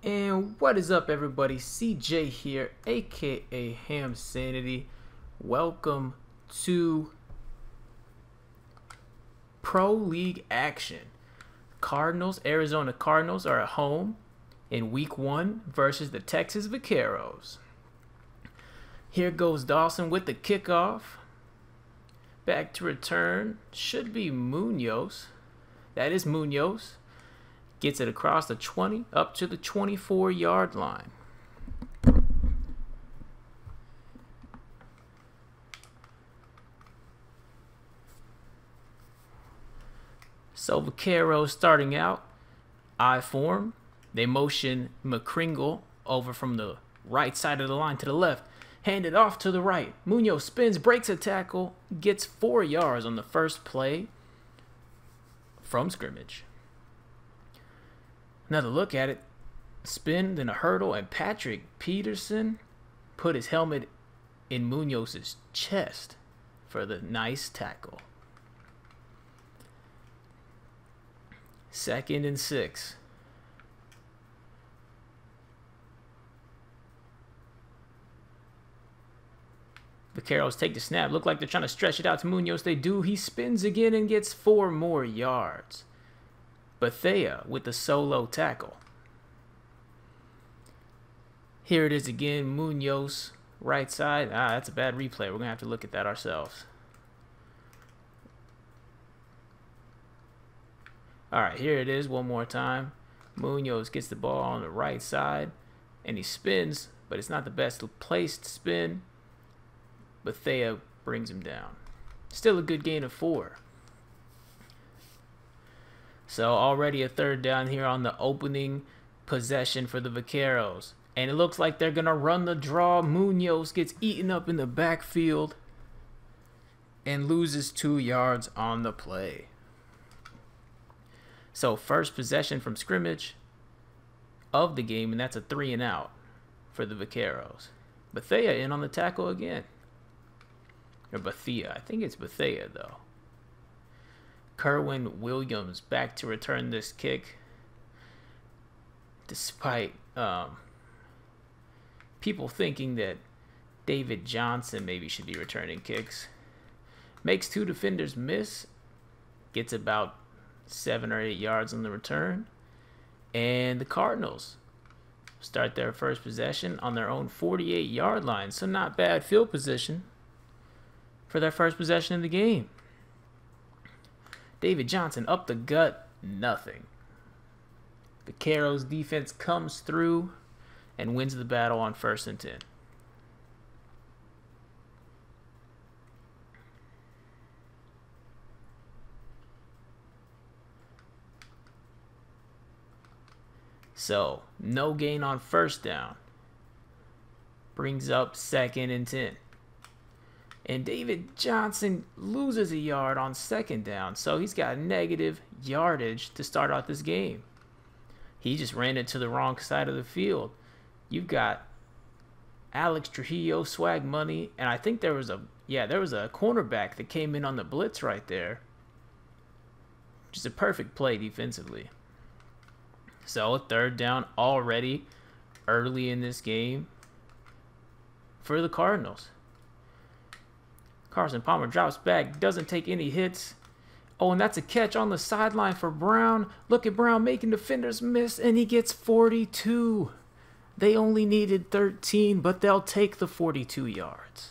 And what is up, everybody? CJ here, aka Ham Sanity. Welcome to Pro League action. Arizona Cardinals are at home in Week 1 versus the Texas Vaqueros. Here goes Dawson with the kickoff. Back to return should be Munoz. That is Munoz. Gets it across the 20 up to the 24-yard line. So Vaqueros starting out, I form. They motion McCringle over from the right side of the line to the left. Hand it off to the right. Munoz spins, breaks a tackle, gets 4 yards on the first play from scrimmage. Another look at it. Spin, then a hurdle, and Patrick Peterson put his helmet in Munoz's chest for the nice tackle. 2nd and 6. Vaqueros take the snap. Look like they're trying to stretch it out to Munoz. They do. He spins again and gets 4 more yards. Bethea with the solo tackle. Here it is again. Munoz, right side. That's a bad replay. We're going to have to look at that ourselves. Alright, here it is one more time. Munoz gets the ball on the right side, and he spins, but it's not the best place to spin. Bethea brings him down. Still a good gain of 4. So already a 3rd down here on the opening possession for the Vaqueros. And it looks like they're going to run the draw. Munoz gets eaten up in the backfield and loses 2 yards on the play. So first possession from scrimmage of the game, and that's a 3 and out for the Vaqueros. Bethea in on the tackle again. Or Bethea. I think it's Bethea, though. Kerwin Williams back to return this kick. Despite people thinking that David Johnson maybe should be returning kicks. Makes 2 defenders miss. Gets about 7 or 8 yards on the return. And the Cardinals start their first possession on their own 48-yard line. So not bad field position for their first possession of the game. David Johnson up the gut, nothing. Vaqueros defense comes through and wins the battle on 1st and 10. So, no gain on 1st down. Brings up 2nd and 10. And David Johnson loses a yard on 2nd down. So he's got negative yardage to start out this game. He just ran it to the wrong side of the field. You've got Alex Trujillo, swag money. And I think there was a cornerback that came in on the blitz right there. Which is a perfect play defensively. So 3rd down already early in this game for the Cardinals. Carson Palmer drops back, doesn't take any hits. Oh, and that's a catch on the sideline for Brown. Look at Brown making defenders miss, and he gets 42. They only needed 13, but they'll take the 42 yards.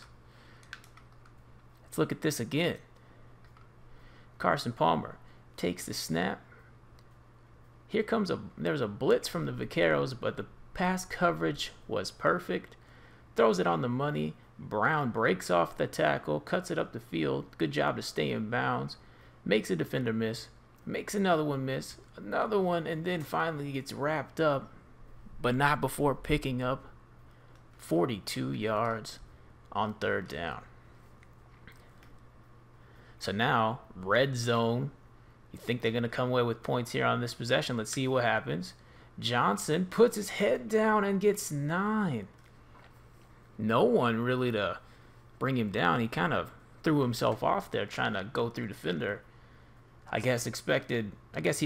Let's look at this again. Carson Palmer takes the snap. Here comes there's a blitz from the Vaqueros, but the pass coverage was perfect. Throws it on the money. Brown breaks off the tackle, cuts it up the field. Good job to stay in bounds. Makes a defender miss. Makes another one miss. Another one, and then finally gets wrapped up, but not before picking up 42 yards on 3rd down. So now, red zone. You think they're going to come away with points here on this possession. Let's see what happens. Johnson puts his head down and gets 9. No one really to bring him down. He kind of threw himself off there trying to go through defender. I guess he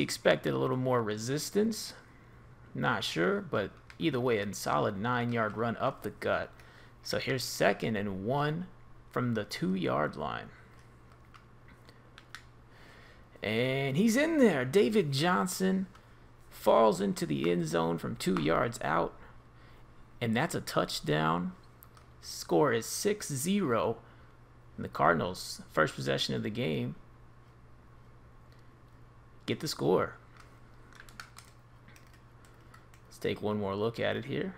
expected a little more resistance. Not sure, but Either way, a solid 9-yard run up the gut. So here's 2nd and 1 from the 2-yard line. And he's in there. David Johnson falls into the end zone from 2 yards out. And that's a touchdown. Score is 6-0. And the Cardinals, first possession of the game, get the score. Let's take one more look at it here.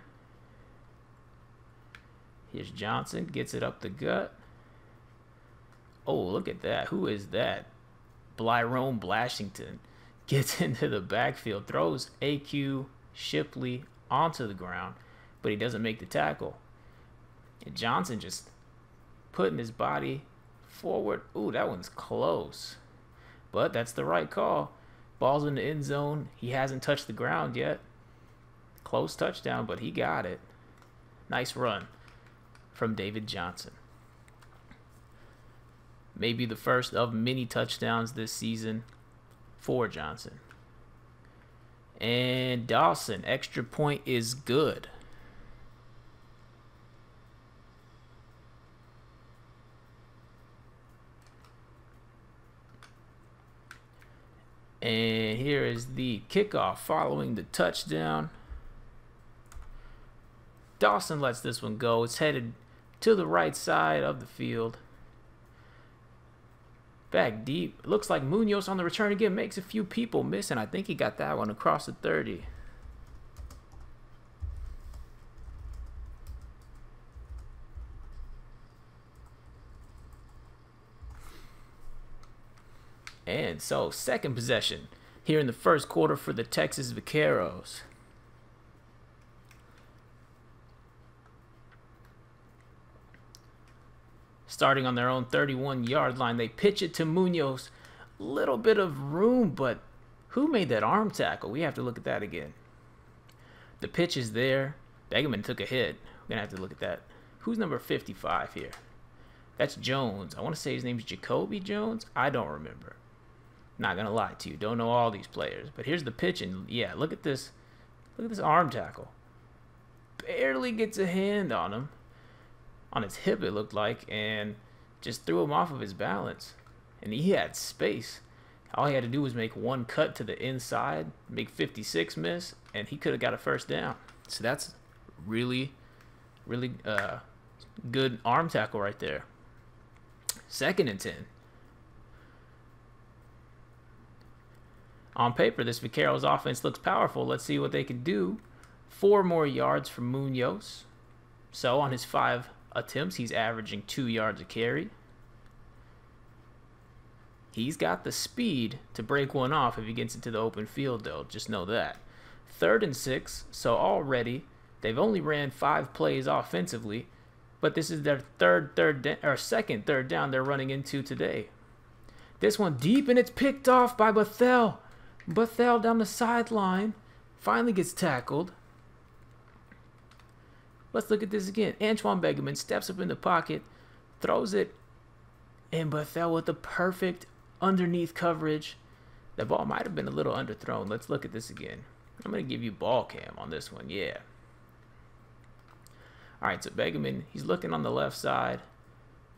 Here's Johnson, gets it up the gut. Oh, look at that. Who is that? Blyrone Blashington gets into the backfield, throws AQ Shipley onto the ground, but he doesn't make the tackle. And Johnson just putting his body forward. Ooh, that one's close. But that's the right call. Ball's in the end zone. He hasn't touched the ground yet. Close touchdown, but he got it. Nice run from David Johnson. Maybe the first of many touchdowns this season for Johnson. And Dawson, extra point is good. And here is the kickoff following the touchdown. Dawson lets this one go. It's headed to the right side of the field. Back deep. It looks like Munoz on the return again makes a few people miss, and I think he got that one across the 30. And so, second possession here in the first quarter for the Texas Vaqueros. Starting on their own 31-yard line, they pitch it to Munoz. Little bit of room, but who made that arm tackle? We have to look at that again. The pitch is there. Begeman took a hit. We're going to have to look at that. Who's number 55 here? That's Jones. I want to say his name's Jacoby Jones. I don't remember. Not going to lie to you. Don't know all these players. But here's the pitch, and yeah, look at this. Look at this arm tackle. Barely gets a hand on him. On his hip, it looked like, and just threw him off of his balance. And he had space. All he had to do was make one cut to the inside, make 56 miss, and he could have got a first down. So that's really good arm tackle right there. 2nd and 10. On paper, this Vaqueros offense looks powerful. Let's see what they can do. 4 more yards from Munoz. So on his 5 attempts, he's averaging 2 yards a carry. He's got the speed to break one off if he gets into the open field, though. Just know that. 3rd and 6. So already they've only ran 5 plays offensively, but this is their second third down they're running into today. This one deep, and it's picked off by Bethel. Bethel down the sideline finally gets tackled. Let's look at this again. Antoine Begeman steps up in the pocket, throws it, and Bethel with the perfect underneath coverage. The ball might have been a little underthrown. Let's look at this again. I'm going to give you ball cam on this one. Yeah. All right, so Begeman, he's looking on the left side.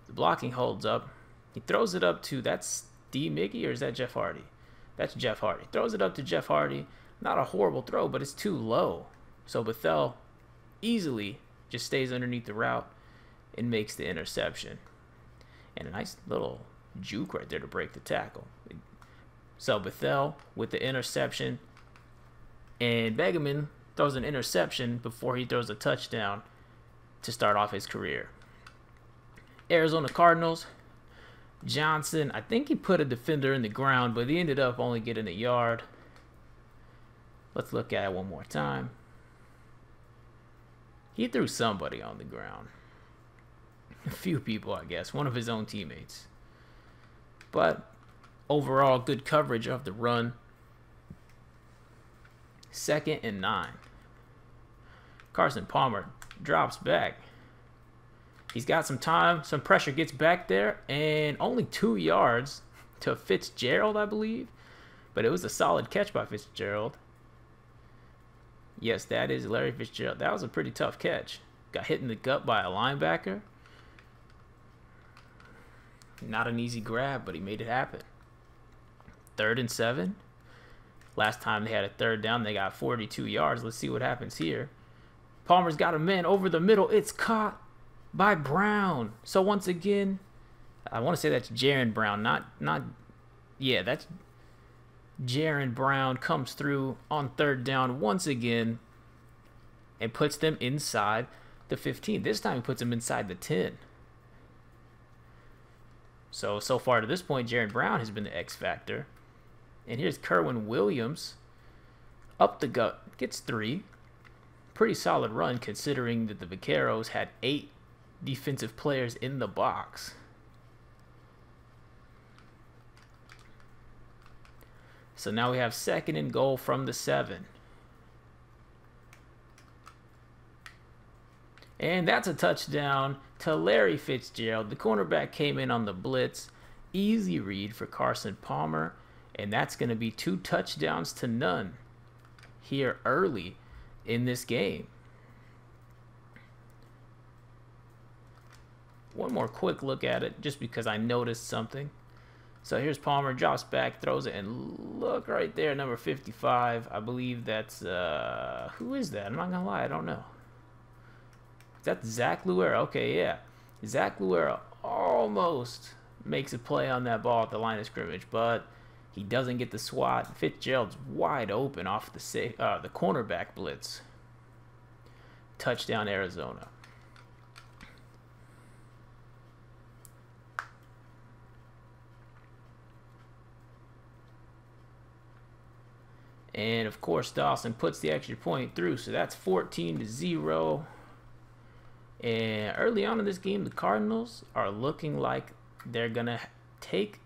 The blocking holds up. He throws it up to, that's D. Miggy, or is that Jeff Hardy? That's Jeff Hardy. Throws it up to Jeff Hardy. Not a horrible throw, but it's too low. So Bethel easily just stays underneath the route and makes the interception. And a nice little juke right there to break the tackle. So Bethel with the interception, and Begeman throws an interception before he throws a touchdown to start off his career. Arizona Cardinals. Johnson, I think he put a defender in the ground, but he ended up only getting a yard. Let's look at it one more time. He threw somebody on the ground. A few people, I guess. One of his own teammates. But overall, good coverage of the run. 2nd and 9. Carson Palmer drops back. He's got some time, some pressure, gets back there, and only 2 yards to Fitzgerald, I believe. But it was a solid catch by Fitzgerald. Yes, that is Larry Fitzgerald. That was a pretty tough catch. Got hit in the gut by a linebacker. Not an easy grab, but he made it happen. 3rd and 7. Last time they had a 3rd down, they got 42 yards. Let's see what happens here. Palmer's got a man over the middle. It's caught by Brown. So once again, I want to say that's Jaron Brown, yeah, that's Jaron Brown comes through on 3rd down once again and puts them inside the 15. This time he puts them inside the 10. So far to this point, Jaron Brown has been the X factor. And here's Kerwin Williams up the gut, gets 3. Pretty solid run considering that the Vaqueros had 8 defensive players in the box. So now we have 2nd and goal from the 7. And that's a touchdown to Larry Fitzgerald. The cornerback came in on the blitz. Easy read for Carson Palmer. And that's going to be 2 touchdowns to none here early in this game. One more quick look at it just because I noticed something. So here's Palmer, drops back, throws it, and look right there, number 55. I believe that's, who is that? I'm not going to lie, I don't know. Is that Zach Luera? Okay, yeah. Zach Luera almost makes a play on that ball at the line of scrimmage, but he doesn't get the swat. Fitzgerald's wide open off the cornerback blitz. Touchdown, Arizona. And of course, Dawson puts the extra point through, so that's 14-0. And early on in this game, the Cardinals are looking like they're gonna take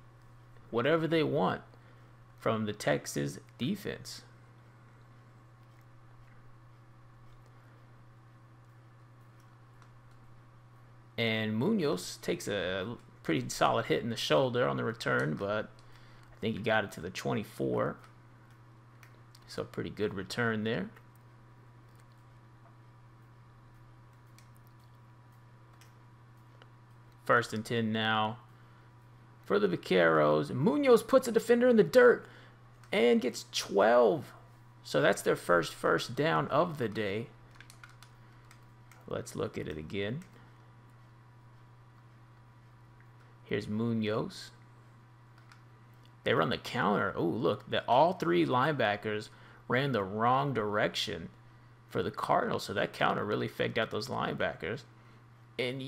whatever they want from the Texas defense. And Munoz takes a pretty solid hit in the shoulder on the return, but I think he got it to the 24. So pretty good return there. First and 10 now for the Vaqueros. Munoz puts a defender in the dirt and gets 12. So that's their first down of the day. Let's look at it again. Here's Munoz. They run the counter. Oh, look, all 3 linebackers ran the wrong direction for the Cardinals. So that counter really faked out those linebackers. And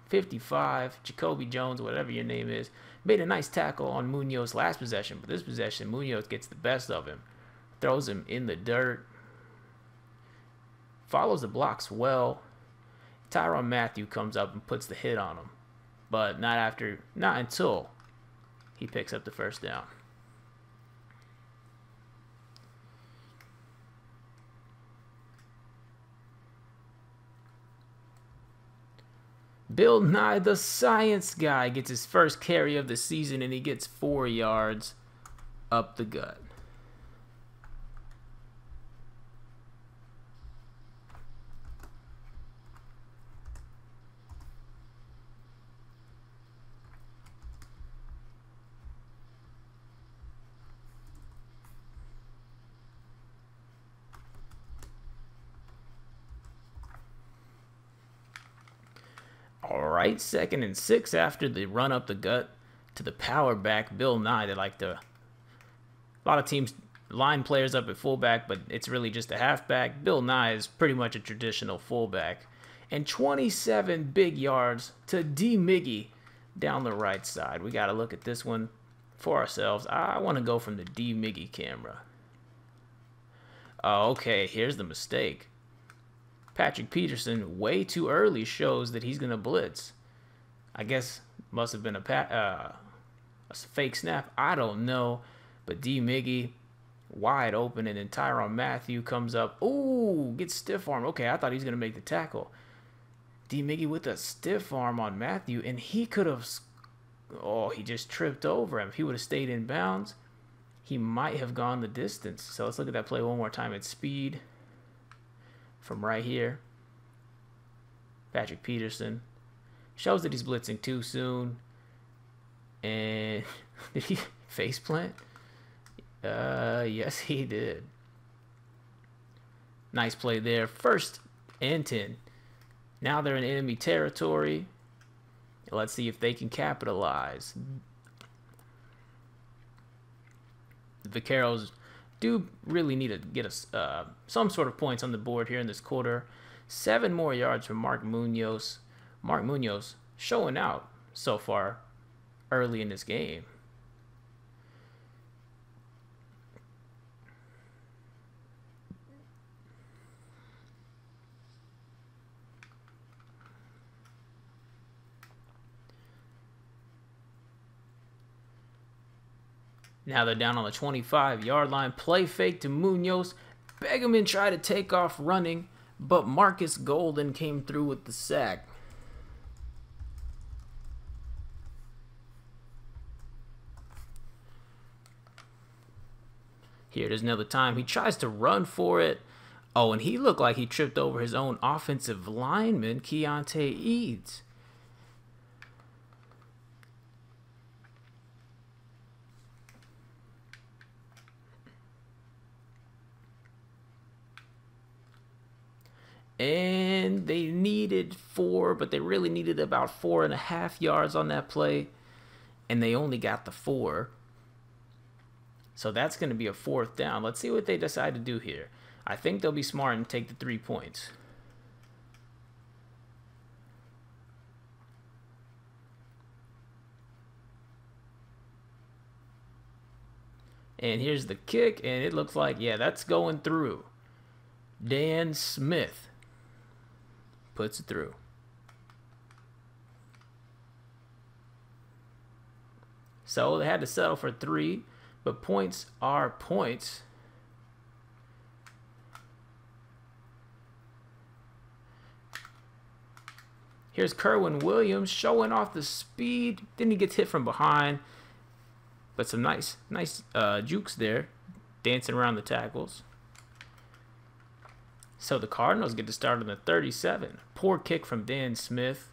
55, Jacoby Jones, whatever your name is, made a nice tackle on Munoz last possession. But this possession, Munoz gets the best of him. Throws him in the dirt. Follows the blocks well. Tyrann Mathieu comes up and puts the hit on him. But not until he picks up the first down. Bill Nye, the science guy, gets his first carry of the season, and he gets 4 yards up the gut. All right, 2nd and 6 after the run up the gut to the power back, Bill Nye. They like to, a lot of teams line players up at fullback, but it's really just a halfback. Bill Nye is pretty much a traditional fullback. And 27 big yards to D. Miggy down the right side. We got to look at this one for ourselves. I want to go from the D. Miggy camera. Oh, okay, here's the mistake. Patrick Peterson, way too early, shows that he's going to blitz. I guess must have been a fake snap. I don't know. But D. Miggy, wide open, and then Tyrann Mathieu comes up. Ooh, gets stiff arm. Okay, I thought he was going to make the tackle. D. Miggy with a stiff arm on Mathieu, and he could have... Oh, he just tripped over him. If he would have stayed in bounds, he might have gone the distance. So let's look at that play one more time at speed from right here. Patrick Peterson shows that he's blitzing too soon. And did he face plant? Yes, he did. Nice play there. 1st and 10. Now they're in enemy territory. Let's see if they can capitalize. The Vaqueros do really need to get us some sort of points on the board here in this quarter. 7 more yards from Mark Munoz. Mark Munoz showing out so far early in this game. Now they're down on the 25-yard line. Play fake to Munoz. Begeman tried to take off running, but Marcus Golden came through with the sack. Here it is another time. He tries to run for it. Oh, and he looked like he tripped over his own offensive lineman, Keontae Eads. And they needed 4, but they really needed about 4.5 yards on that play. And they only got the 4. So that's going to be a 4th down. Let's see what they decide to do here. I think they'll be smart and take the 3 points. And here's the kick, and it looks like, yeah, that's going through. Dan Smith puts it through. So they had to settle for 3, but points are points. Here's Kerwin Williams showing off the speed. Then he gets hit from behind, but some nice jukes there, dancing around the tackles. So the Cardinals get to start on the 37. Poor kick from Dan Smith,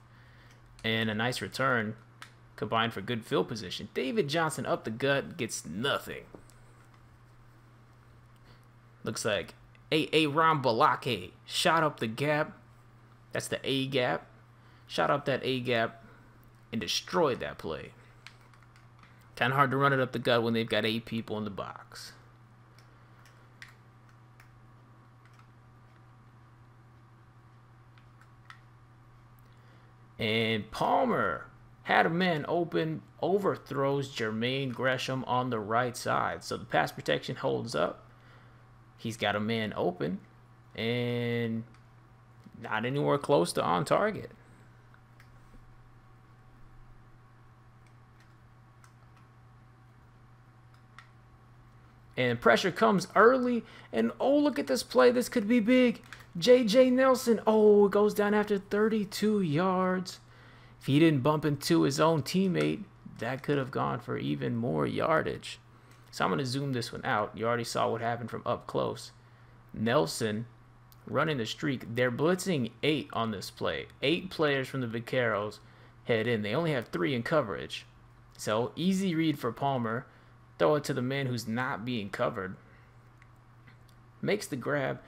and a nice return combined for good field position. David Johnson up the gut, gets nothing. Looks like Aaron Balake shot up the gap. That's the A gap. Shot up that A gap and destroyed that play. Kind of hard to run it up the gut when they've got 8 people in the box. And Palmer had a man open, overthrows Jermaine Gresham on the right side. So the pass protection holds up. He's got a man open and not anywhere close to on target. And pressure comes early. And oh, look at this play. This could be big. J.J. Nelson. Oh, it goes down after 32 yards. If he didn't bump into his own teammate, that could have gone for even more yardage. So I'm going to zoom this one out. You already saw what happened from up close. Nelson running the streak. They're blitzing 8 on this play. 8 players from the Vaqueros head in. They only have 3 in coverage. So easy read for Palmer. Throw it to the man who's not being covered. Makes the grab.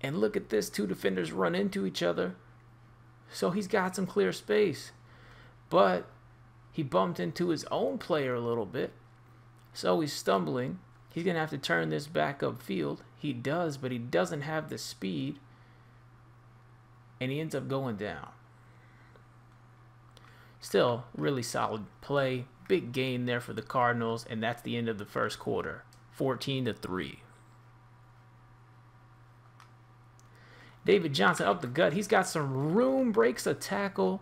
And look at this. 2 defenders run into each other. So he's got some clear space. But he bumped into his own player a little bit. So he's stumbling. He's going to have to turn this back upfield. He does, but he doesn't have the speed. And he ends up going down. Still, really solid play. Big gain there for the Cardinals. And that's the end of the first quarter. 14-3. David Johnson up the gut. He's got some room. Breaks a tackle.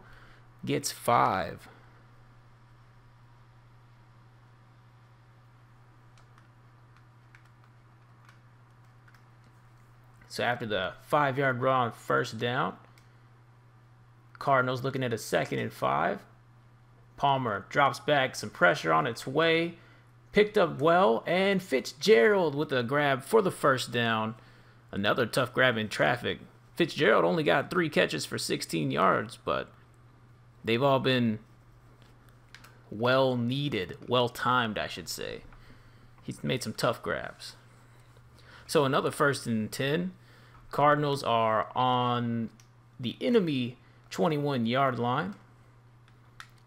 Gets 5. So after the 5-yard run, first down, Cardinals looking at a 2nd and 5. Palmer drops back, some pressure on its way. picked up well, and Fitzgerald with a grab for the first down. Another tough grab in traffic. Fitzgerald only got 3 catches for 16 yards, but they've all been well needed, well timed, I should say. He's made some tough grabs. So another 1st and 10. Cardinals are on the enemy 21-yard line.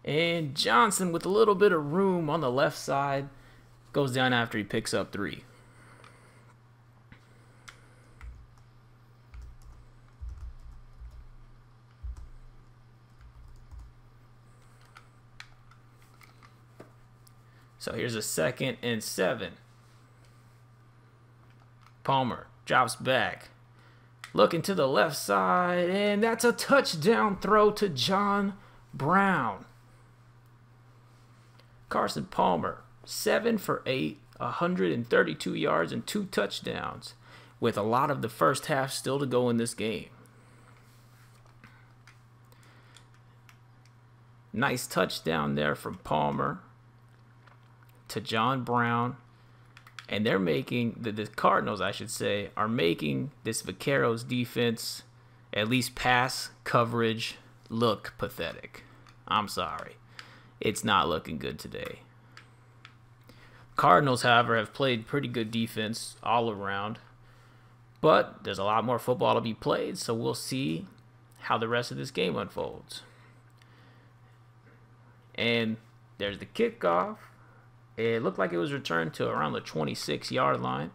And Johnson, with a little bit of room on the left side, goes down after he picks up 3. So here's a 2nd and 7. Palmer drops back. Looking to the left side, and that's a touchdown throw to John Brown. Carson Palmer, 7 for 8, 132 yards and 2 touchdowns, with a lot of the first half still to go in this game. Nice touchdown there from Palmer to John Brown. And they're making, the Cardinals, I should say, are making this Vaqueros defense, at least pass coverage, look pathetic. I'm sorry. It's not looking good today. Cardinals, however, have played pretty good defense all around. But there's a lot more football to be played, so we'll see how the rest of this game unfolds. And there's the kickoff. It looked like it was returned to around the 26-yard line.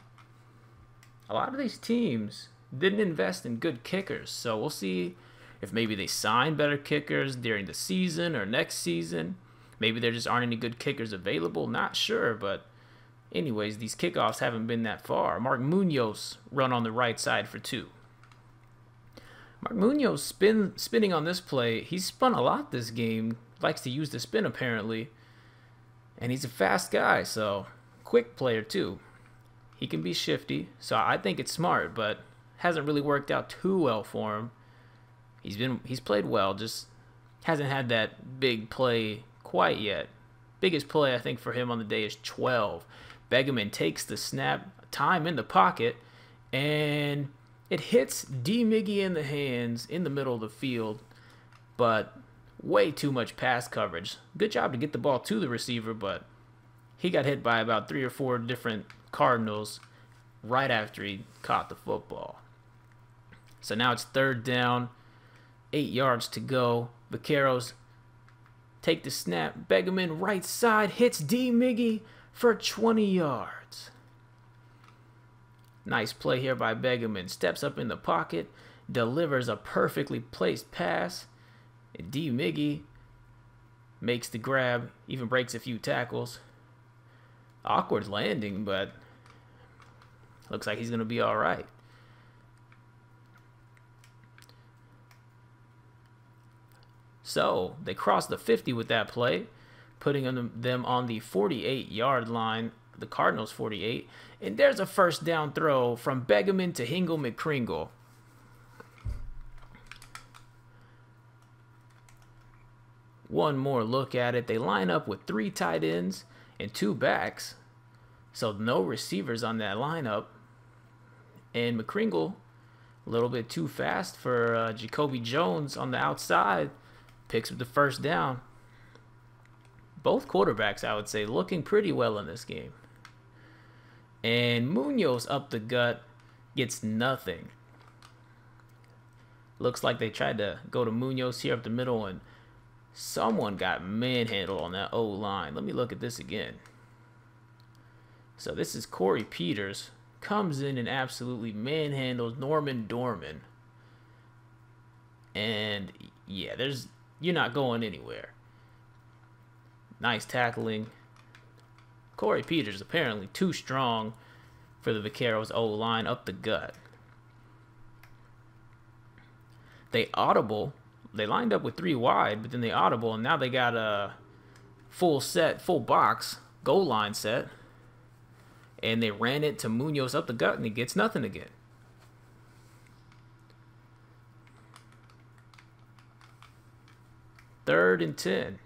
A lot of these teams didn't invest in good kickers, so we'll see if maybe they sign better kickers during the season or next season. Maybe there just aren't any good kickers available. Not sure, but anyways, these kickoffs haven't been that far. Mark Munoz run on the right side for 2. Mark Munoz spinning on this play. He's spun a lot this game. Likes to use the spin apparently. And he's a fast guy, so quick player too. He can be shifty, so I think it's smart, but hasn't really worked out too well for him. He's played well, just hasn't had that big play quite yet. Biggest play I think for him on the day is 12. Begeman takes the snap, time in the pocket, and it hits D. Miggy in the hands in the middle of the field, but way too much pass coverage. Good job to get the ball to the receiver, but he got hit by about 3 or 4 different Cardinals right after he caught the football. So now it's 3rd down, 8 yards to go. Vaqueros take the snap. Begeman right side hits D. Miggy for 20 yards. Nice play here by Begeman. Steps up in the pocket, delivers a perfectly placed pass. And D. Miggy makes the grab, even breaks a few tackles. Awkward landing, but looks like he's going to be all right. So they crossed the 50 with that play, putting them on the 48-yard line, the Cardinals 48. And there's a 1st down throw from Begeman to Hingle McCringle. One more look at it. They line up with 3 tight ends and 2 backs. So no receivers on that lineup. And McCringle, a little bit too fast for Jacoby Jones on the outside, picks up the 1st down. Both quarterbacks, I would say, looking pretty well in this game. And Munoz up the gut gets nothing. Looks like they tried to go to Munoz here up the middle, and someone got manhandled on that O-line. Let me look at this again. So this is Corey Peters. Comes in and absolutely manhandles Norman Dorman. And yeah, you're not going anywhere. Nice tackling. Corey Peters apparently too strong for the Vaqueros O-line up the gut. They audible. They lined up with 3 wide, but then they audible, and now they got a full box, goal line set. And they ran it to Munoz up the gut, and he gets nothing again. Third and 10.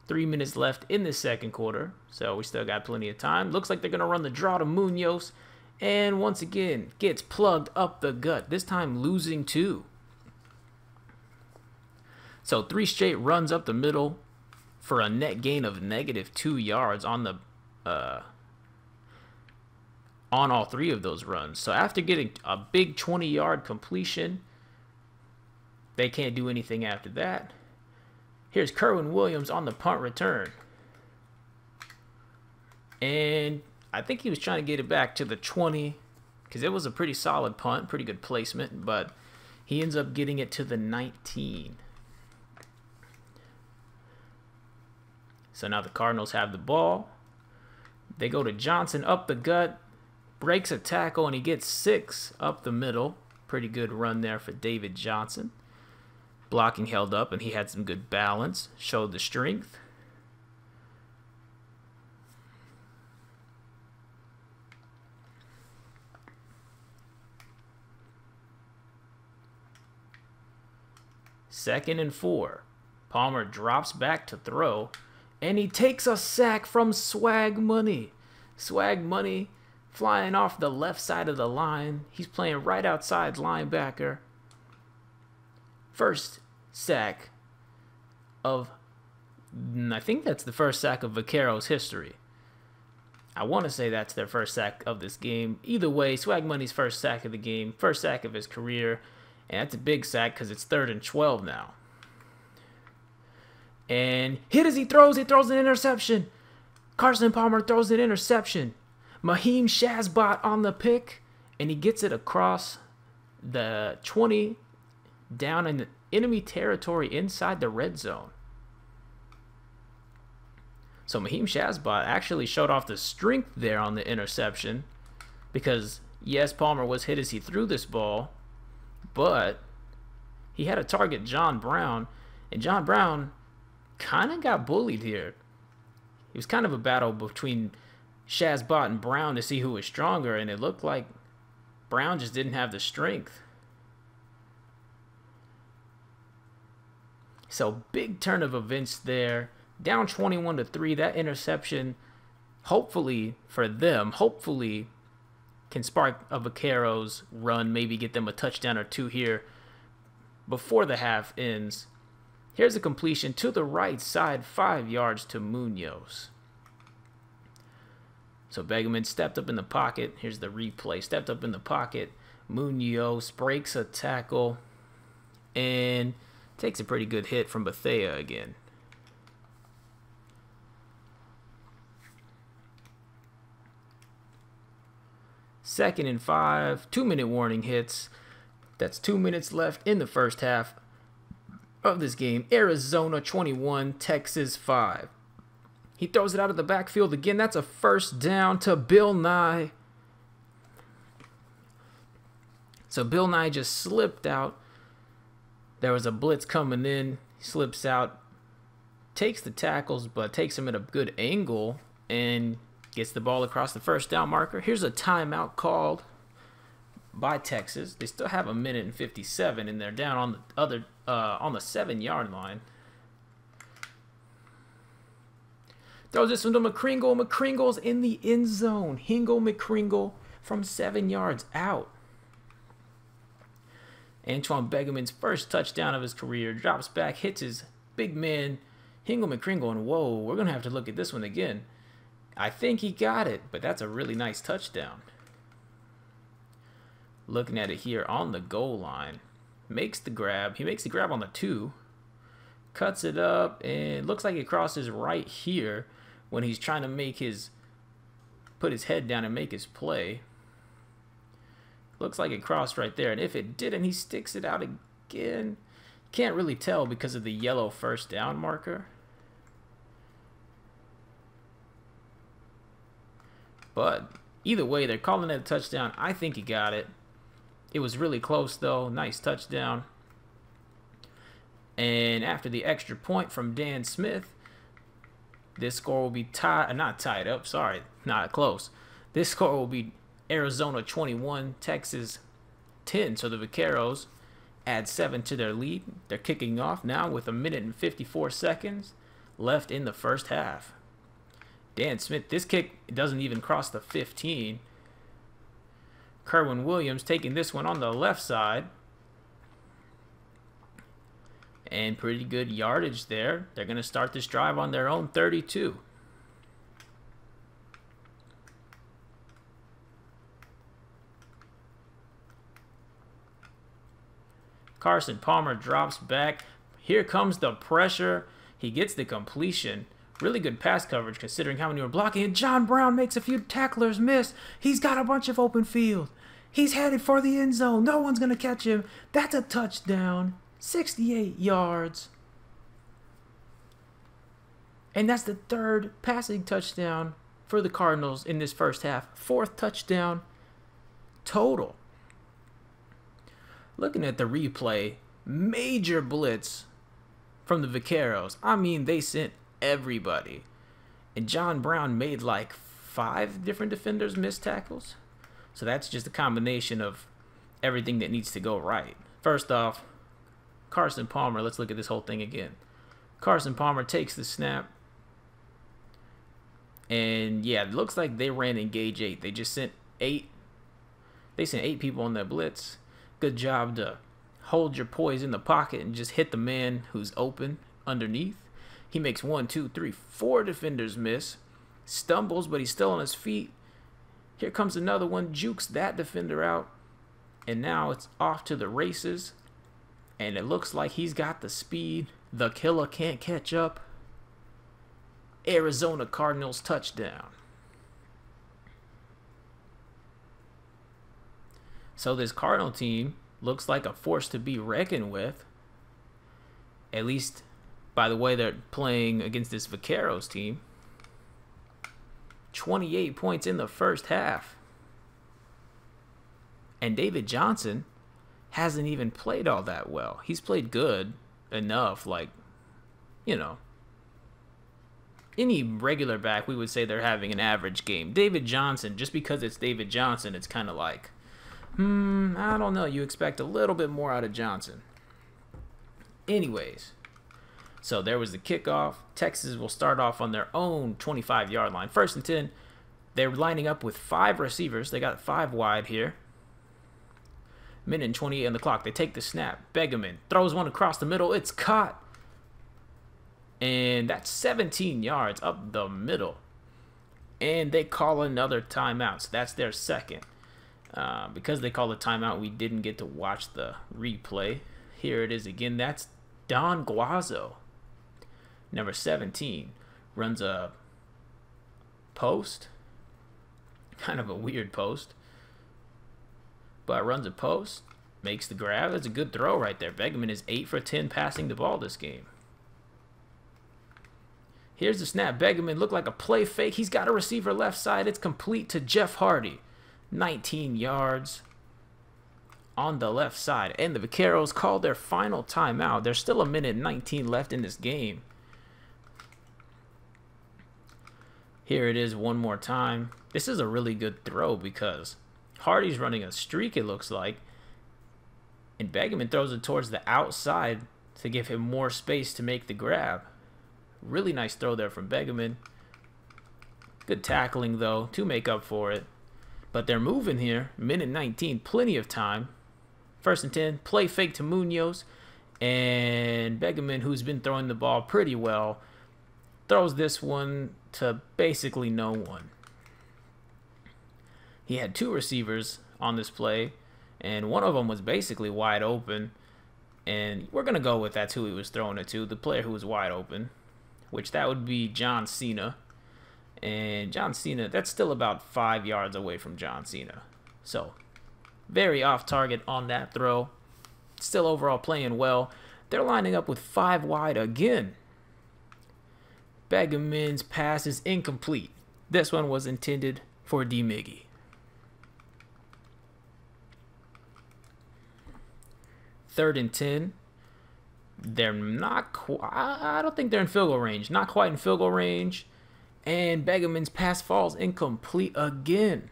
3 minutes left in the second quarter, so we still got plenty of time. Looks like they're going to run the draw to Munoz, and once again, gets plugged up the gut, this time losing 2. So 3 straight runs up the middle for a net gain of -2 yards on the on all 3 of those runs. So after getting a big 20-yard completion, they can't do anything after that. Here's Kerwin Williams on the punt return. And I think he was trying to get it back to the 20 because it was a pretty solid punt, pretty good placement, but he ends up getting it to the 19. So now the Cardinals have the ball. They go to Johnson up the gut, breaks a tackle, and he gets 6 up the middle. Pretty good run there for David Johnson. Blocking held up, and he had some good balance, showed the strength. Second and 4. Palmer drops back to throw, and he takes a sack from Swag Money. Swag Money flying off the left side of the line. He's playing right outside linebacker. First sack of, I think that's the first sack of Vaqueros history. I want to say that's their first sack of this game. Either way, Swag Money's first sack of the game, first sack of his career, and that's a big sack because it's 3rd and 12 now. And hit as he throws an interception. Carson Palmer throws an interception. Mahim Shazbot on the pick, and he gets it across the 20 down in the enemy territory inside the red zone. So Mahim Shazbot actually showed off the strength there on the interception because, yes, Palmer was hit as he threw this ball, but he had to target John Brown, and John Brown kind of got bullied here. It was kind of a battle between Shazbot and Brown to see who was stronger, and it looked like Brown just didn't have the strength. So big turn of events there. Down 21-3. That interception, hopefully for them, hopefully can spark a Vaqueros run, maybe get them a touchdown or 2 here before the half ends. Here's a completion to the right side, 5 yards to Munoz. So Begeman stepped up in the pocket. Here's the replay. Stepped up in the pocket. Munoz breaks a tackle and takes a pretty good hit from Bethea again. Second and 5. 2-minute warning hits. That's 2 minutes left in the first half of this game. Arizona 21, Texas 5. He throws it out of the backfield again. That's a first down to Bill Nye. So Bill Nye just slipped out. There was a blitz coming in. He slips out, takes the tackles, but takes him at a good angle and gets the ball across the first down marker. Here's a timeout called by Texas. They still have 1:57, and they're down on the other on the 7-yard line. Throws this one to McCringle. McCringle's in the end zone. Hingle McCringle from 7 yards out. Antoine Begeman's first touchdown of his career. Drops back, hits his big man, Hingle McCringle, and whoa, we're going to have to look at this one again. I think he got it, but that's a really nice touchdown. Looking at it here on the goal line. Makes the grab. He makes the grab on the 2. Cuts it up, and looks like it crosses right here when he's trying to make put his head down and make his play. Looks like it crossed right there, and if it didn't, he sticks it out again. Can't really tell because of the yellow first down marker. But either way, they're calling it a touchdown. I think he got it. It was really close, though. Nice touchdown. And after the extra point from Dan Smith, this score will be not tied up. Sorry, not close. This score will be Arizona 21, Texas 10. So the Vaqueros add 7 to their lead. They're kicking off now with 1:54. left in the first half. Dan Smith, this kick doesn't even cross the 15. Kerwin Williams taking this one on the left side. And pretty good yardage there. They're going to start this drive on their own 32. Carson Palmer drops back. Here comes the pressure. He gets the completion. Really good pass coverage considering how many were blocking. And John Brown makes a few tacklers miss. He's got a bunch of open field. He's headed for the end zone. No one's going to catch him. That's a touchdown. 68 yards. And that's the third passing touchdown for the Cardinals in this first half. Fourth touchdown total. Looking at the replay, major blitz from the Vaqueros. I mean, they sent everybody. And John Brown made like 5 different defenders miss tackles. So that's just a combination of everything that needs to go right. First off, Carson Palmer, let's look at this whole thing again. Carson Palmer takes the snap. And yeah, it looks like they ran engage 8. They just sent 8. They sent 8 people on that blitz. Good job to hold your poise in the pocket and just hit the man who's open underneath. He makes 1, 2, 3, 4 defenders miss. Stumbles, but he's still on his feet. Here comes another one, jukes that defender out. And now it's off to the races. And it looks like he's got the speed. The killer can't catch up. Arizona Cardinals touchdown. So this Cardinal team looks like a force to be reckoned with. At least by the way they're playing against this Vaqueros team. 28 points in the first half. And David Johnson hasn't even played all that well. He's played good enough, like, you know. Any regular back, we would say they're having an average game. David Johnson, just because it's David Johnson, it's kind of like, I don't know. You expect a little bit more out of Johnson. Anyways, so there was the kickoff. Texas will start off on their own 25-yard line. 1st and 10. They're lining up with 5 receivers. They got 5 wide here. Minute and 28 on the clock. They take the snap. Begeman throws one across the middle. It's caught. And that's 17 yards up the middle. And they call another timeout. So that's their second. Because they call a timeout, we didn't get to watch the replay. Here it is again. That's Don Guazo. Number 17. Runs a post. Kind of a weird post. But runs a post. Makes the grab. That's a good throw right there. Begeman is 8 for 10 passing the ball this game. Here's the snap. Begeman looked like a play fake. He's got a receiver left side. It's complete to Jeff Hardy. 19 yards on the left side. And the Vaqueros called their final timeout. There's still a minute and 19 left in this game. Here it is one more time. This is a really good throw because Hardy's running a streak, it looks like. And Begeman throws it towards the outside to give him more space to make the grab. Really nice throw there from Begeman. Good tackling, though, to make up for it. But they're moving here. Minute 19, plenty of time. 1st and 10, play fake to Munoz. And Begeman, who's been throwing the ball pretty well, throws this one to basically no one. He had 2 receivers on this play, and one of them was basically wide open. And we're going to go with that's who he was throwing it to, the player who was wide open, which that would be John Cena. And John Cena, that's still about 5 yards away from John Cena. So, very off target on that throw. Still overall playing well. They're lining up with 5 wide again. Begeman's pass is incomplete. This one was intended for D. Miggy. 3rd and 10. They're not quite, I don't think they're in field goal range. Not quite in field goal range. And Begeman's pass falls incomplete again.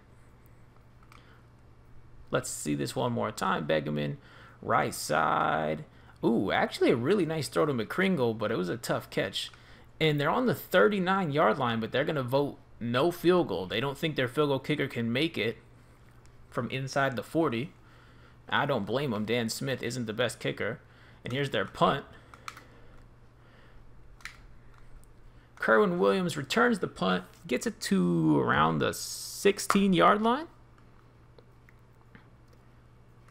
Let's see this one more time. Begeman, right side. Ooh, actually a really nice throw to McCringle, but it was a tough catch. And they're on the 39-yard line, but they're going to vote no field goal. They don't think their field goal kicker can make it from inside the 40. I don't blame them. Dan Smith isn't the best kicker. And here's their punt. Kerwin Williams returns the punt, gets it to around the 16-yard line.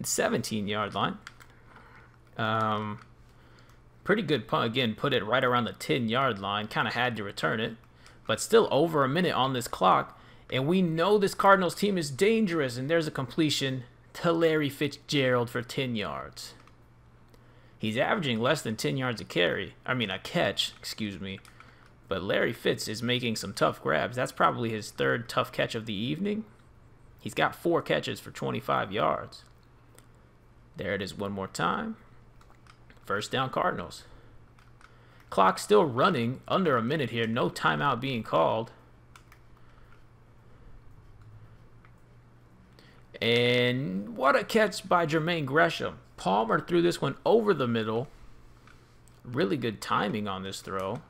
17-yard line. Pretty good punt. Again, put it right around the 10-yard line. Kind of had to return it. But still over a minute on this clock. And we know this Cardinals team is dangerous. And there's a completion to Larry Fitzgerald for 10 yards. He's averaging less than 10 yards a catch, excuse me. But Larry Fitz is making some tough grabs. That's probably his third tough catch of the evening. He's got 4 catches for 25 yards. There it is one more time. First down, Cardinals. Clock still running, under a minute here. No timeout being called. And what a catch by Jermaine Gresham. Palmer threw this one over the middle. Really good timing on this throw.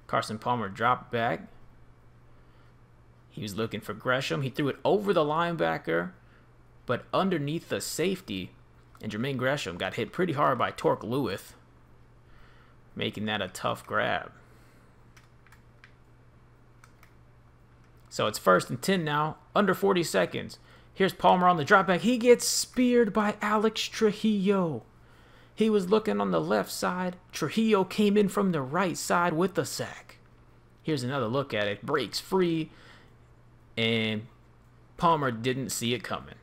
Carson Palmer dropped back. He was looking for Gresham. He threw it over the linebacker, but underneath the safety. And Jermaine Gresham got hit pretty hard by Torque Lewis, making that a tough grab. So it's 1st and 10 now, under 40 seconds. Here's Palmer on the dropback. He gets speared by Alex Trujillo. He was looking on the left side. Trujillo came in from the right side with the sack. Here's another look at it. Breaks free, and Palmer didn't see it coming.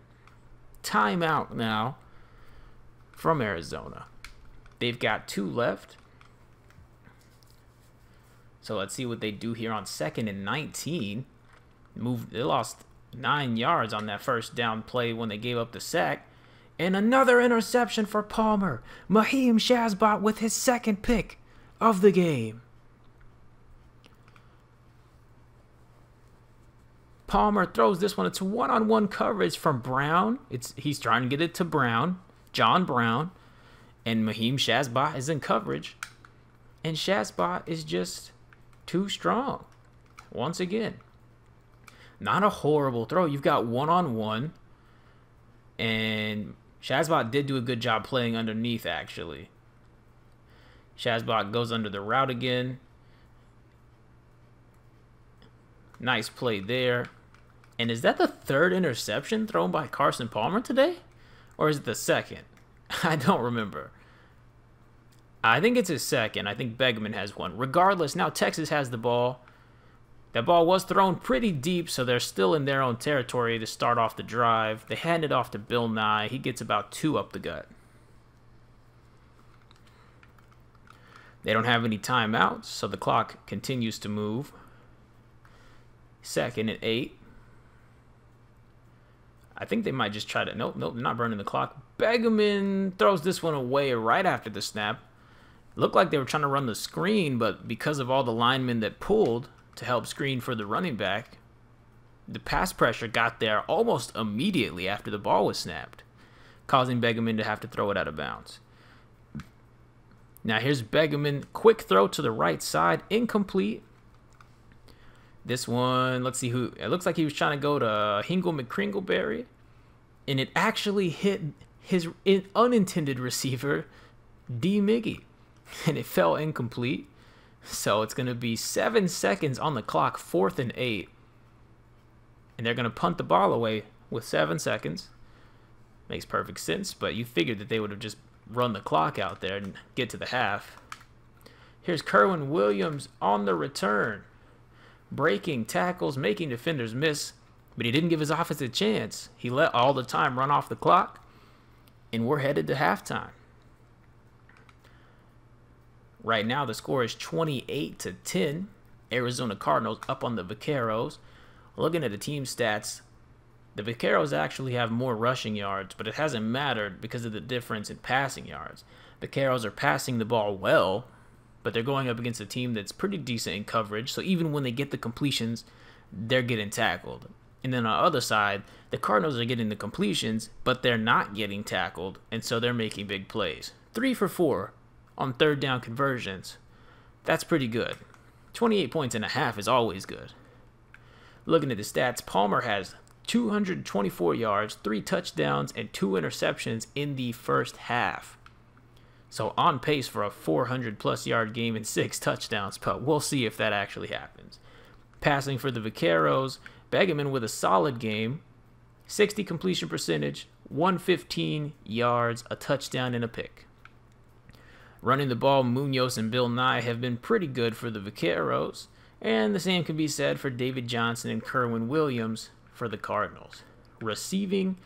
Timeout now from Arizona. They've got 2 left. So let's see what they do here on 2nd and 19. They lost 9 yards on that first down play when they gave up the sack. And another interception for Palmer. Mahim Shazbot with his 2nd pick of the game. Palmer throws this one. It's one-on-one coverage from Brown. He's trying to get it to Brown, John Brown. And Mahim Shazbot is in coverage. And Shazbot is just too strong. Once again. Not a horrible throw. You've got one-on-one. And Shazbot did do a good job playing underneath, actually. Shazbot goes under the route again. Nice play there. And is that the 3rd interception thrown by Carson Palmer today? Or is it the 2nd? I don't remember. I think it's his 2nd. I think Begman has one. Regardless, now Texas has the ball. That ball was thrown pretty deep, so they're still in their own territory to start off the drive. They hand it off to Bill Nye. He gets about 2 up the gut. They don't have any timeouts, so the clock continues to move. 2nd and 8. I think they might just try to... Nope, not burning the clock. Begeman throws this one away right after the snap. Looked like they were trying to run the screen, but because of all the linemen that pulled to help screen for the running back, the pass pressure got there almost immediately after the ball was snapped, causing Begeman to have to throw it out of bounds. Now here's Begeman, quick throw to the right side, incomplete. This one, let's see who, it looks like he was trying to go to Hingle McCringleberry, and it actually hit his unintended receiver, D. Miggy, and it fell incomplete. So it's going to be 7 seconds on the clock, 4th and 8. And they're going to punt the ball away with 7 seconds. Makes perfect sense, but you figured that they would have just run the clock out there and get to the half. Here's Kerwin Williams on the return. Breaking tackles, making defenders miss, but he didn't give his offense a chance. He let all the time run off the clock, and we're headed to halftime. Right now, the score is 28-10. Arizona Cardinals up on the Vaqueros. Looking at the team stats, the Vaqueros actually have more rushing yards, but it hasn't mattered because of the difference in passing yards. The Vaqueros are passing the ball well, but they're going up against a team that's pretty decent in coverage, so even when they get the completions, they're getting tackled. And then on the other side, the Cardinals are getting the completions, but they're not getting tackled, and so they're making big plays. 3 for 4 on third down conversions. That's pretty good. 28 points and a half is always good. Looking at the stats, Palmer has 224 yards, 3 touchdowns, and 2 interceptions in the first half. So on pace for a 400-plus yard game and 6 touchdowns, but we'll see if that actually happens. Passing for the Vaqueros, Begeman with a solid game, 60 completion percentage, 115 yards, a touchdown, and a pick. Running the ball, Munoz and Bill Nye have been pretty good for the Vaqueros, and the same can be said for David Johnson and Kerwin Williams for the Cardinals. Receiving,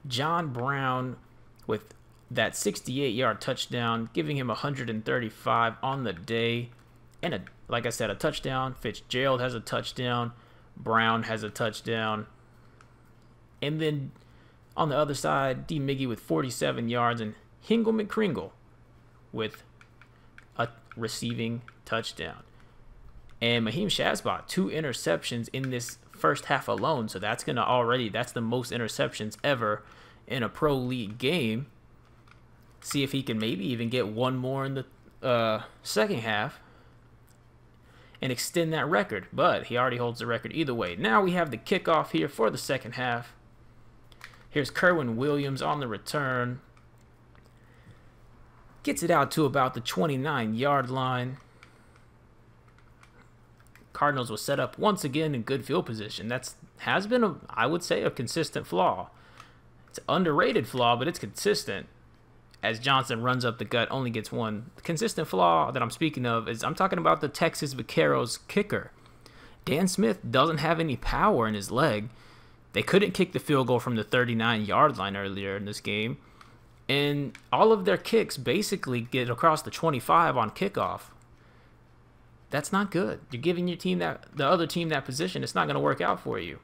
John Brown with that 68-yard touchdown, giving him 135 on the day, and like I said, a touchdown. Fitzgerald has a touchdown. Brown has a touchdown. And then on the other side, D. Miggy with 47 yards, and Hingle McCringle with a receiving touchdown. And Maheem Shazbot, 2 interceptions in this first half alone. So that's that's the most interceptions ever in a pro league game. See if he can maybe even get one more in the second half and extend that record. But he already holds the record either way. Now we have the kickoff here for the second half. Here's Kerwin Williams on the return. Gets it out to about the 29-yard line. Cardinals was set up once again in good field position. Has been, I would say, a consistent flaw. It's an underrated flaw, but it's consistent. As Johnson runs up the gut, only gets one. The consistent flaw that I'm speaking of is I'm talking about the Texas Vaqueros kicker. Dan Smith doesn't have any power in his leg. They couldn't kick the field goal from the 39-yard line earlier in this game. And all of their kicks basically get across the 25 on kickoff. That's not good. You're giving your team the other team that position. It's not going to work out for you.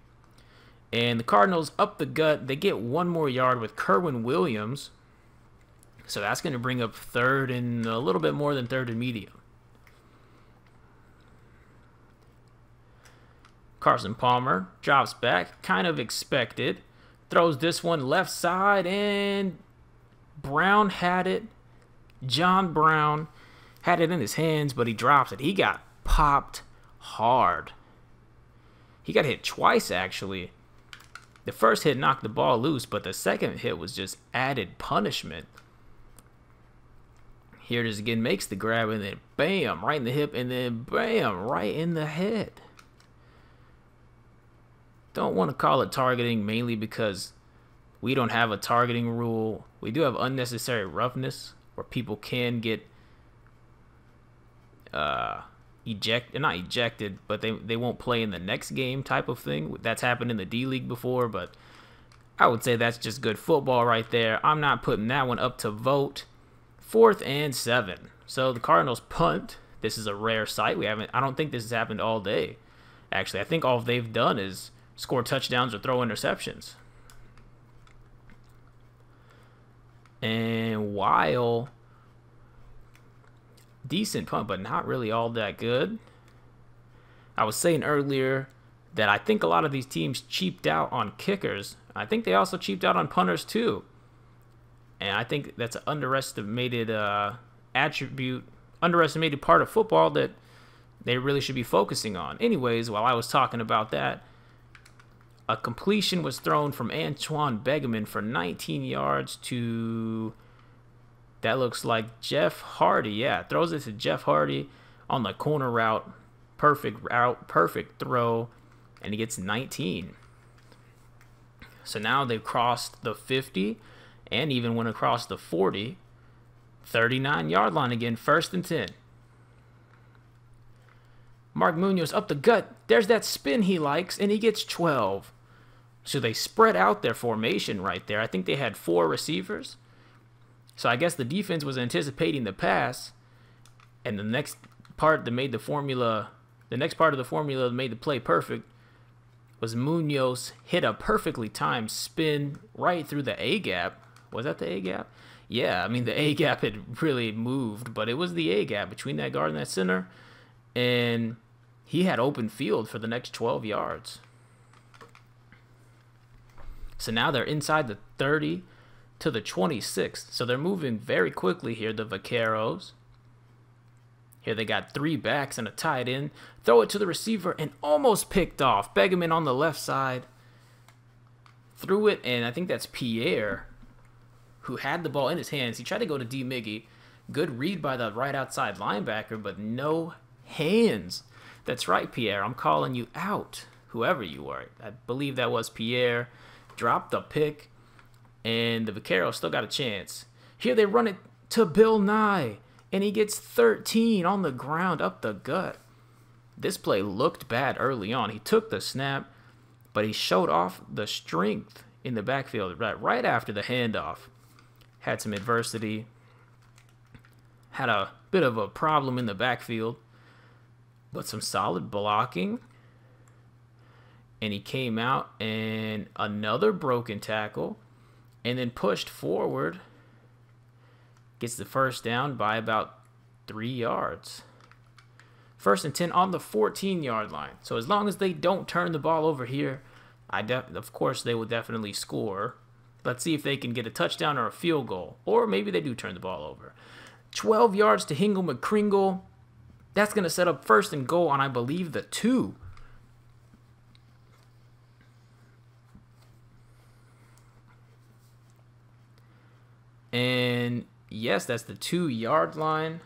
And the Cardinals up the gut. They get one more yard with Kerwin Williams. So that's going to bring up third and a little bit more than third and medium. Carson Palmer drops back, kind of expected. Throws this one left side, and Brown had it. John Brown had it in his hands, but he drops it. He got popped hard. He got hit twice, actually. The first hit knocked the ball loose, but the second hit was just added punishment. Here it is again, makes the grab, and then bam, right in the hip, and then bam, right in the head. Don't want to call it targeting, mainly because we don't have a targeting rule. We do have unnecessary roughness, where people can get not ejected, but they won't play in the next game type of thing. That's happened in the D-League before, but I would say that's just good football right there. I'm not putting that one up to vote. 4th and 7. So the Cardinals punt. This is a rare sight. I don't think this has happened all day. Actually, I think all they've done is score touchdowns or throw interceptions. And while decent punt, but not really all that good. I was saying earlier that I think a lot of these teams cheaped out on kickers. I think they also cheaped out on punters too. And I think that's an underestimated underestimated part of football that they really should be focusing on. Anyways, while I was talking about that, a completion was thrown from Antoine Begeman for 19 yards to, that looks like Jeff Hardy. Yeah, throws it to Jeff Hardy on the corner route. Perfect route, perfect throw, and he gets 19. So now they've crossed the 50 and even went across the 40. 39-yard line again, 1st and 10. Mark Munoz up the gut. There's that spin he likes, and he gets 12. So they spread out their formation right there. I think they had 4 receivers. So I guess the defense was anticipating the pass, and the next part that made the formula, the next part of the formula that made the play perfect was Munoz hit a perfectly timed spin right through the A-gap. Was that the A-gap? Yeah, I mean, the A-gap had really moved, but it was the A-gap between that guard and that center, and he had open field for the next 12 yards. So now they're inside the 30 to the 26. So they're moving very quickly here, the Vaqueros. Here they got 3 backs and a tight end. Throw it to the receiver and almost picked off. Begeman on the left side. Threw it, and I think that's Pierre, who had the ball in his hands. He tried to go to D. Miggy. Good read by the right outside linebacker, but no hands. That's right, Pierre. I'm calling you out, whoever you are. I believe that was Pierre. Dropped the pick, and the Vaqueros still got a chance. Here they run it to Bill Nye, and he gets 13 on the ground up the gut. This play looked bad early on. He took the snap, but he showed off the strength in the backfield right after the handoff. Had some adversity. Had a bit of a problem in the backfield, but some solid blocking. And he came out and another broken tackle and then pushed forward. Gets the first down by about 3 yards. 1st and 10 on the 14-yard line. So as long as they don't turn the ball over here, of course they will definitely score. Let's see if they can get a touchdown or a field goal. Or maybe they do turn the ball over. 12 yards to Hingle McCringle. That's going to set up 1st and goal on, I believe, the 2. And yes, that's the 2-yard line.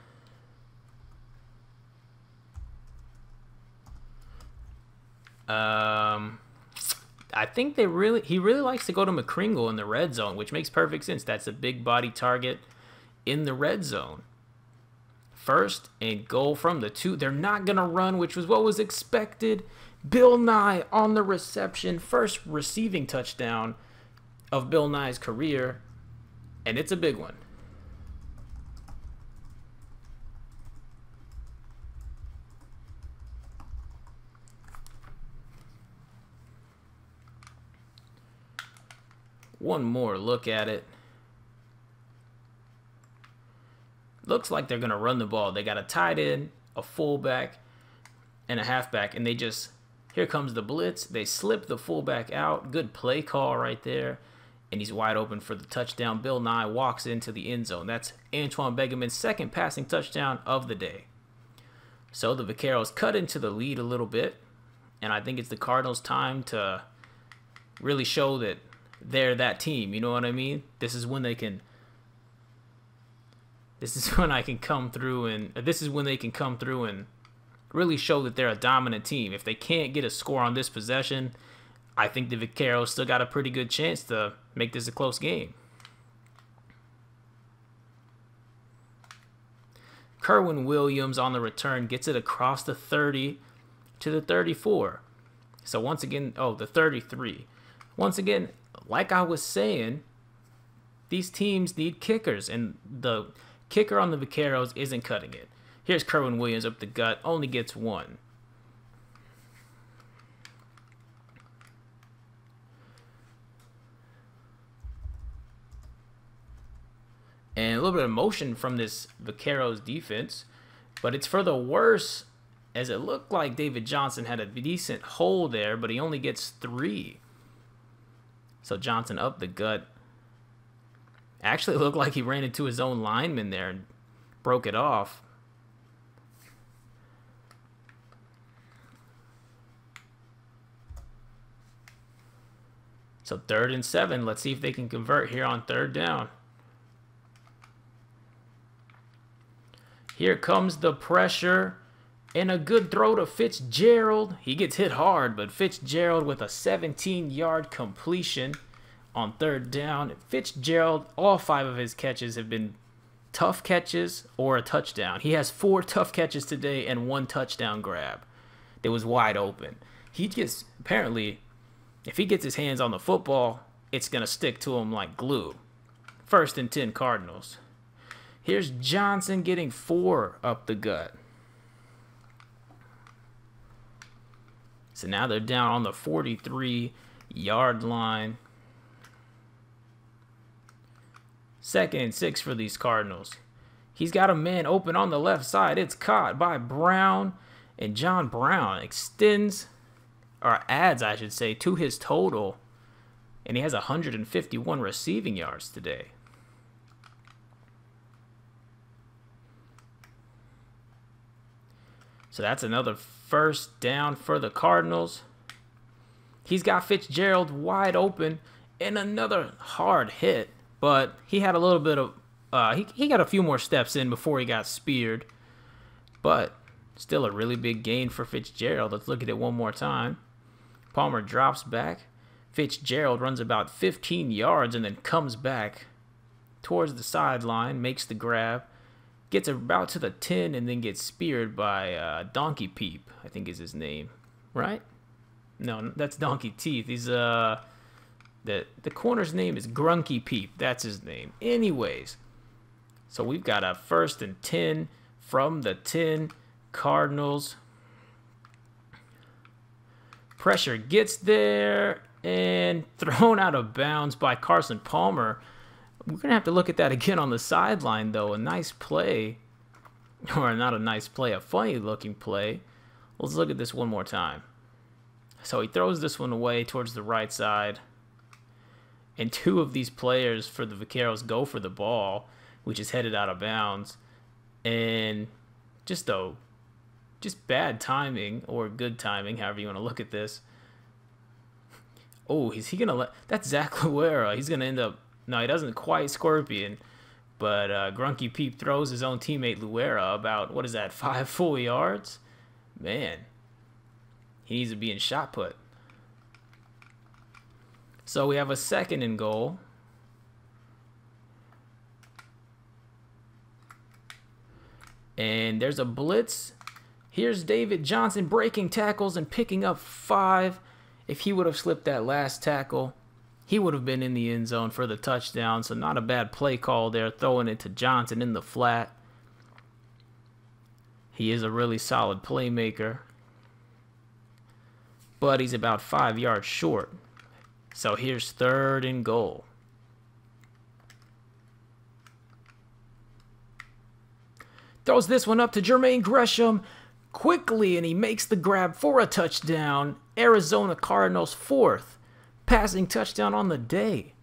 I think he really likes to go to McCringle in the red zone, which makes perfect sense. That's a big body target in the red zone. 1st and goal from the 2. They're not going to run, which was what was expected. Bill Nye on the reception. 1st receiving touchdown of Bill Nye's career, and it's a big one. One more look at it. Looks like they're going to run the ball. They got a tight end, a fullback, and a halfback, and here comes the blitz. They slip the fullback out. Good play call right there, and he's wide open for the touchdown. Bill Nye walks into the end zone. That's Antoine Begeman's 2nd passing touchdown of the day. So the Vaqueros cut into the lead a little bit, and I think it's the Cardinals' time to really show that they're that team. You know what I mean? This is when they can come through and really show that they're a dominant team. If they can't get a score on this possession, I think the Vaqueros still got a pretty good chance to make this a close game. Kerwin Williams on the return gets it across the 30 to the 34. So once again, the 33. Once again, like I was saying, these teams need kickers, and the kicker on the Vaqueros isn't cutting it. Here's Kerwin Williams up the gut, only gets 1. And a little bit of motion from this Vaqueros defense, but it's for the worse, as it looked like David Johnson had a decent hole there, but he only gets 3. So Johnson up the gut. Actually looked like he ran into his own lineman there and broke it off. So 3rd and 7. Let's see if they can convert here on 3rd down. Here comes the pressure. And a good throw to Fitzgerald. He gets hit hard, but Fitzgerald with a 17-yard completion on 3rd down. Fitzgerald, all 5 of his catches have been tough catches or a touchdown. He has 4 tough catches today and 1 touchdown grab. It was wide open. Apparently, if he gets his hands on the football, it's going to stick to him like glue. 1st and 10 Cardinals. Here's Johnson getting 4 up the gut. So now they're down on the 43-yard line. 2nd and 6 for these Cardinals. He's got a man open on the left side. It's caught by Brown. And John Brown adds, I should say, to his total. And he has 151 receiving yards today. So that's another first down for the Cardinals. He's got Fitzgerald wide open and another hard hit, but he had a little bit of he got a few more steps in before he got speared. But still a really big gain for Fitzgerald. Let's look at it one more time. Palmer drops back. Fitzgerald runs about 15 yards and then comes back towards the sideline, makes the grab, gets about to the 10, and then gets speared by Donkey Peep, I think is his name, right? No, that's Donkey Teeth. He's the corner's name is Grunky Peep. That's his name. Anyways, so we've got a 1st and 10 from the 10. Cardinals. Pressure gets there and thrown out of bounds by Carson Palmer. We're going to have to look at that again on the sideline, though. A nice play. Or not a nice play, a funny-looking play. Let's look at this one more time. So he throws this one away towards the right side. And 2 of these players for the Vaqueros go for the ball, which is headed out of bounds. And just bad timing, or good timing, however you want to look at this. Oh, is he going to let... That's Zach Luera. He's going to end up... No, he doesn't quite Scorpion. But Grunky Peep throws his own teammate Luera about, what is that, 5 full yards? Man, he needs to be in shot put. So we have a 2nd and goal. And there's a blitz. Here's David Johnson breaking tackles and picking up 5. If he would have slipped that last tackle, he would have been in the end zone for the touchdown. So not a bad play call there, throwing it to Johnson in the flat. He is a really solid playmaker. But he's about 5 yards short. So here's 3rd and goal. Throws this one up to Jermaine Gresham quickly, and he makes the grab for a touchdown. Arizona Cardinals 4th passing touchdown on the day.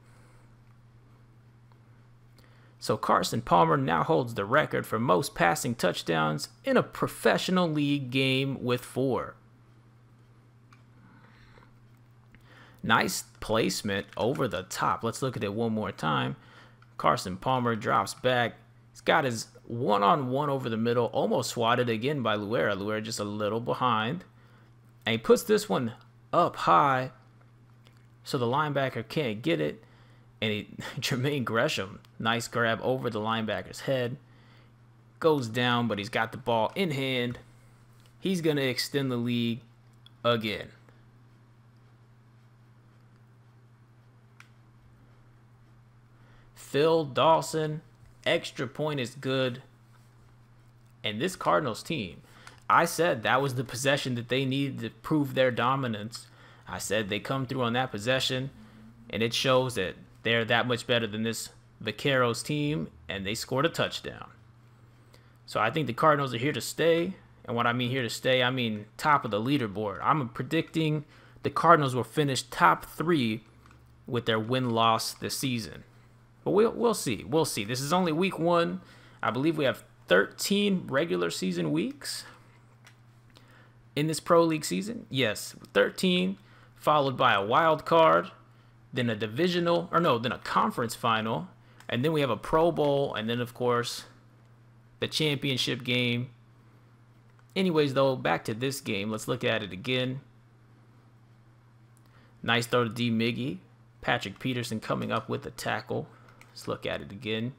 So Carson Palmer now holds the record for most passing touchdowns in a professional league game with 4. Nice placement over the top. Let's look at it one more time. Carson Palmer drops back. He's got his one-on-one over the middle, almost swatted again by Luera. Luera just a little behind. And he puts this one up high so the linebacker can't get it. And Jermaine Gresham, nice grab over the linebacker's head. Goes down, but he's got the ball in hand. He's going to extend the lead again. Phil Dawson, extra point is good. And this Cardinals team, I said that was the possession that they needed to prove their dominance. I said they come through on that possession, and it shows that they're that much better than this Vaqueros team, and they scored a touchdown. So I think the Cardinals are here to stay. And what I mean here to stay, I mean top of the leaderboard. I'm predicting the Cardinals will finish top 3 with their win-loss this season. But we'll see. We'll see. This is only week 1. I believe we have 13 regular season weeks in this Pro League season. Yes, 13, followed by a wild card, then a divisional, then a conference final, and then we have a Pro Bowl, and then, of course, the championship game. Anyways, though, back to this game. Let's look at it again. Nice throw to D. Miggy. Patrick Peterson coming up with a tackle. Let's look at it again.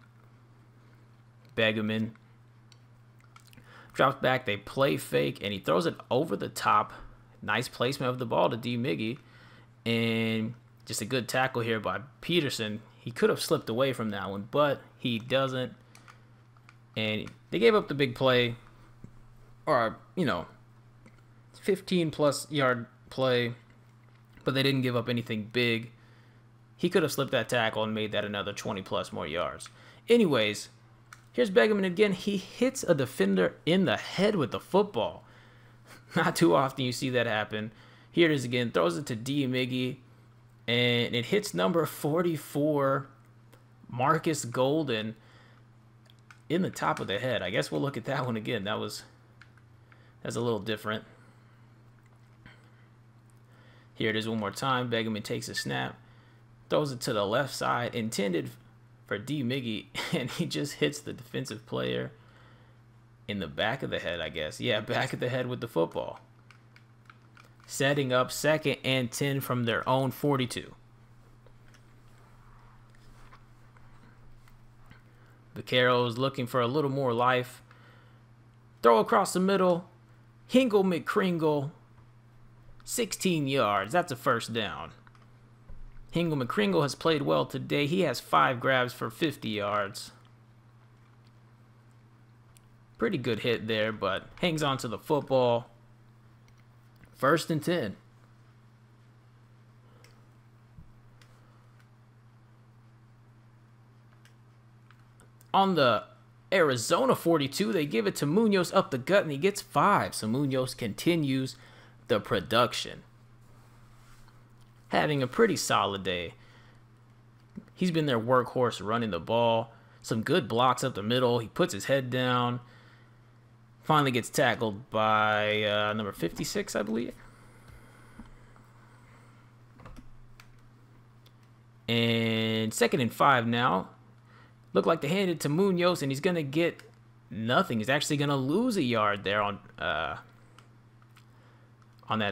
Begeman drops back. They play fake, and he throws it over the top. Nice placement of the ball to D. Miggy. And just a good tackle here by Peterson. He could have slipped away from that one, but he doesn't. And they gave up the big play, or, 15-plus yard play, but they didn't give up anything big. He could have slipped that tackle and made that another 20-plus more yards. Anyways, here's Begeman again. He hits a defender in the head with the football. Not too often you see that happen. Here it is again. Throws it to D. Miggy, and it hits number 44, Marcus Golden, in the top of the head. I guess we'll look at that one again. That was That's a little different. Here it is one more time. Begeman takes a snap, throws it to the left side, intended for D. Miggy, and he just hits the defensive player in the back of the head, I guess. Yeah, back of the head with the football. Setting up 2nd and 10 from their own 42. Vaqueros looking for a little more life. Throw across the middle. Hingle McCringle. 16 yards. That's a first down. Hingle McCringle has played well today. He has 5 grabs for 50 yards. Pretty good hit there, but hangs on to the football. 1st and 10. On the Arizona 42, they give it to Munoz up the gut, and he gets 5. So Munoz continues the production. Having a pretty solid day. He's been their workhorse running the ball. Some good blocks up the middle. He puts his head down. Finally gets tackled by number 56, I believe. And 2nd and 5 now. Look like they handed it to Munoz, and he's going to get nothing. He's actually going to lose a yard there on that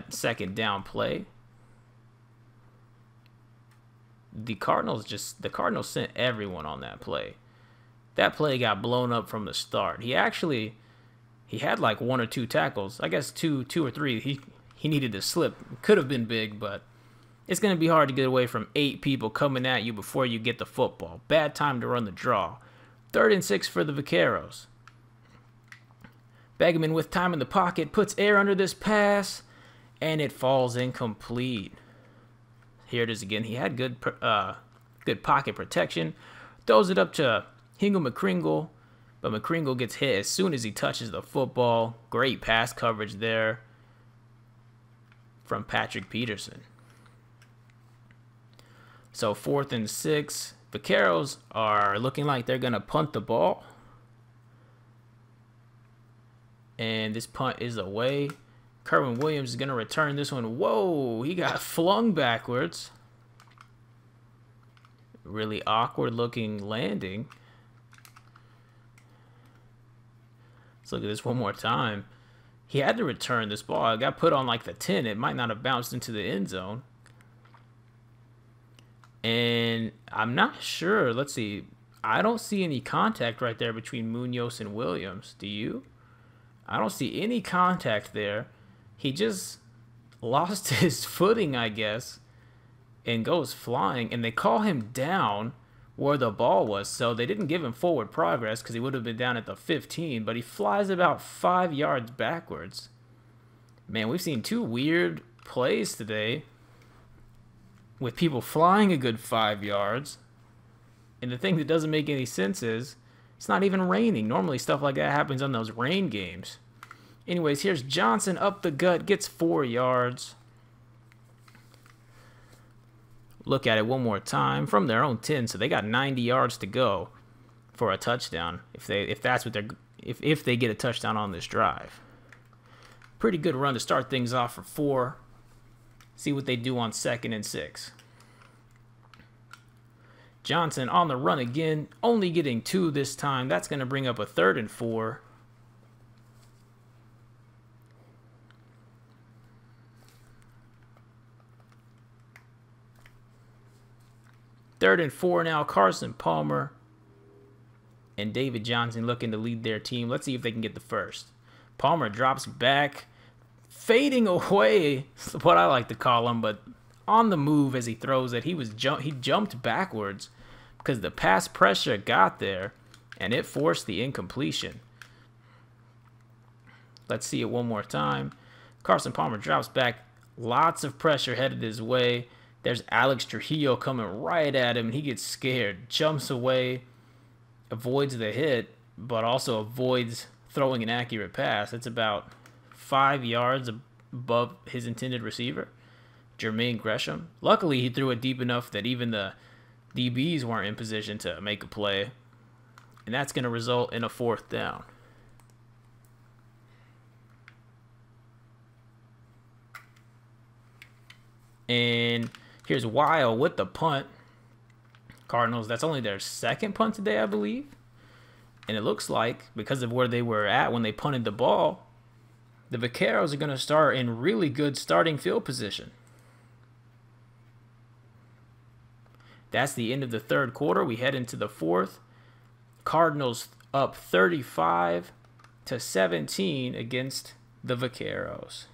2nd down play. The Cardinals sent everyone on that play. That play got blown up from the start. He had like 1 or 2 tackles. I guess two or 3. He needed to slip. Could have been big, but it's going to be hard to get away from 8 people coming at you before you get the football. Bad time to run the draw. 3rd and 6 for the Vaqueros. Begeman with time in the pocket puts air under this pass, and it falls incomplete. Here it is again. He had good pocket protection. Throws it up to Hingle McCringle, but McCringle gets hit as soon as he touches the football. Great pass coverage there from Patrick Peterson. So 4th and 6. Vaqueros are looking like they're going to punt the ball. And this punt is away. Kerwin Williams is going to return this one. Whoa, he got flung backwards. Really awkward looking landing. Let's look at this one more time. He had to return this ball. It got put on like the 10. It might not have bounced into the end zone. And I'm not sure. Let's see. I don't see any contact right there between Munoz and Williams. Do you? I don't see any contact there. He just lost his footing, I guess, and goes flying. And they call him down where the ball was. So they didn't give him forward progress because he would have been down at the 15. But he flies about 5 yards backwards. Man, we've seen 2 weird plays today with people flying a good 5 yards. And the thing that doesn't make any sense is it's not even raining. Normally stuff like that happens on those rain games. Anyways, here's Johnson up the gut, gets 4 yards. Look at it one more time from their own 10, so they got 90 yards to go for a touchdown if they get a touchdown on this drive. Pretty good run to start things off for 4. See what they do on 2nd and 6. Johnson on the run again, only getting 2 this time. That's going to bring up a 3rd and 4. Third and 4 now. Carson Palmer and David Johnson looking to lead their team. Let's see if they can get the first. Palmer drops back, fading away, is what I like to call him, but on the move as he throws it. He jumped backwards because the pass pressure got there, and it forced the incompletion. Let's see it one more time. Carson Palmer drops back. Lots of pressure headed his way. There's Alex Trujillo coming right at him, and he gets scared. Jumps away, avoids the hit, but also avoids throwing an accurate pass. It's about 5 yards above his intended receiver, Jermaine Gresham. Luckily, he threw it deep enough that even the DBs weren't in position to make a play, and that's going to result in a 4th down. And here's Weil with the punt. Cardinals, that's only their second punt today, I believe. And it looks like, because of where they were at when they punted the ball, the Vaqueros are going to start in really good starting field position. That's the end of the third quarter. We head into the fourth. Cardinals up 35-17 against the Vaqueros.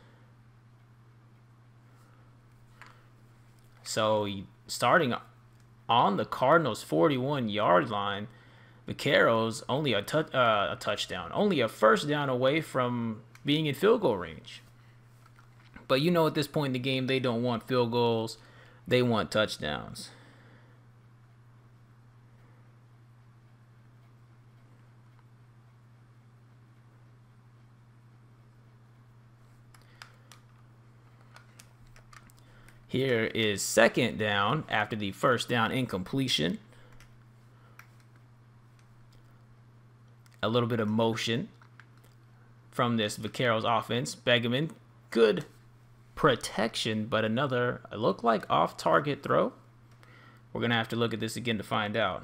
So starting on the Cardinals' 41-yard line, Vaqueros only a touchdown, only a first down away from being in field goal range. But you know, at this point in the game, they don't want field goals. They want touchdowns. Here is second down after the first down incompletion. A little bit of motion from this Vaqueros offense. Begeman, good protection, but another, it looked like off-target throw. We're going to have to look at this again to find out.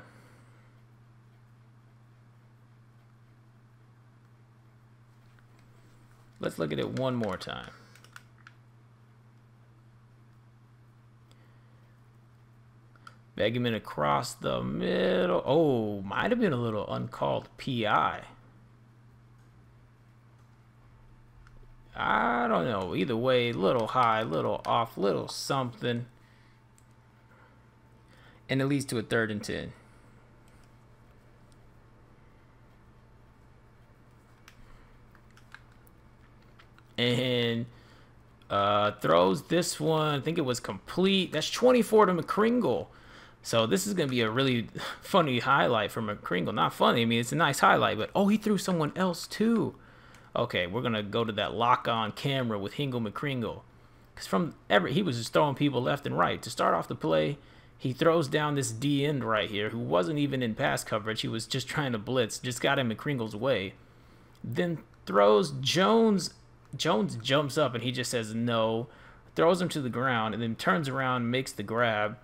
Let's look at it one more time. Begeman across the middle. Oh, might have been a little uncalled PI. I don't know. Either way, little high, little off, little something. And it leads to a 3rd and 10. And throws this one. I think it was complete. That's 24 to McCringle. So this is going to be a really funny highlight for McCringle. Not funny. I mean, it's a nice highlight. But, oh, he threw someone else too. Okay, we're going to go to that lock-on camera with Hingle McCringle. Because he was just throwing people left and right. To start off the play, he throws down this D end right here who wasn't even in pass coverage. He was just trying to blitz. Just got in McCringle's way. Then throws Jones. Jones jumps up and he just says no. Throws him to the ground and then turns around, makes the grab.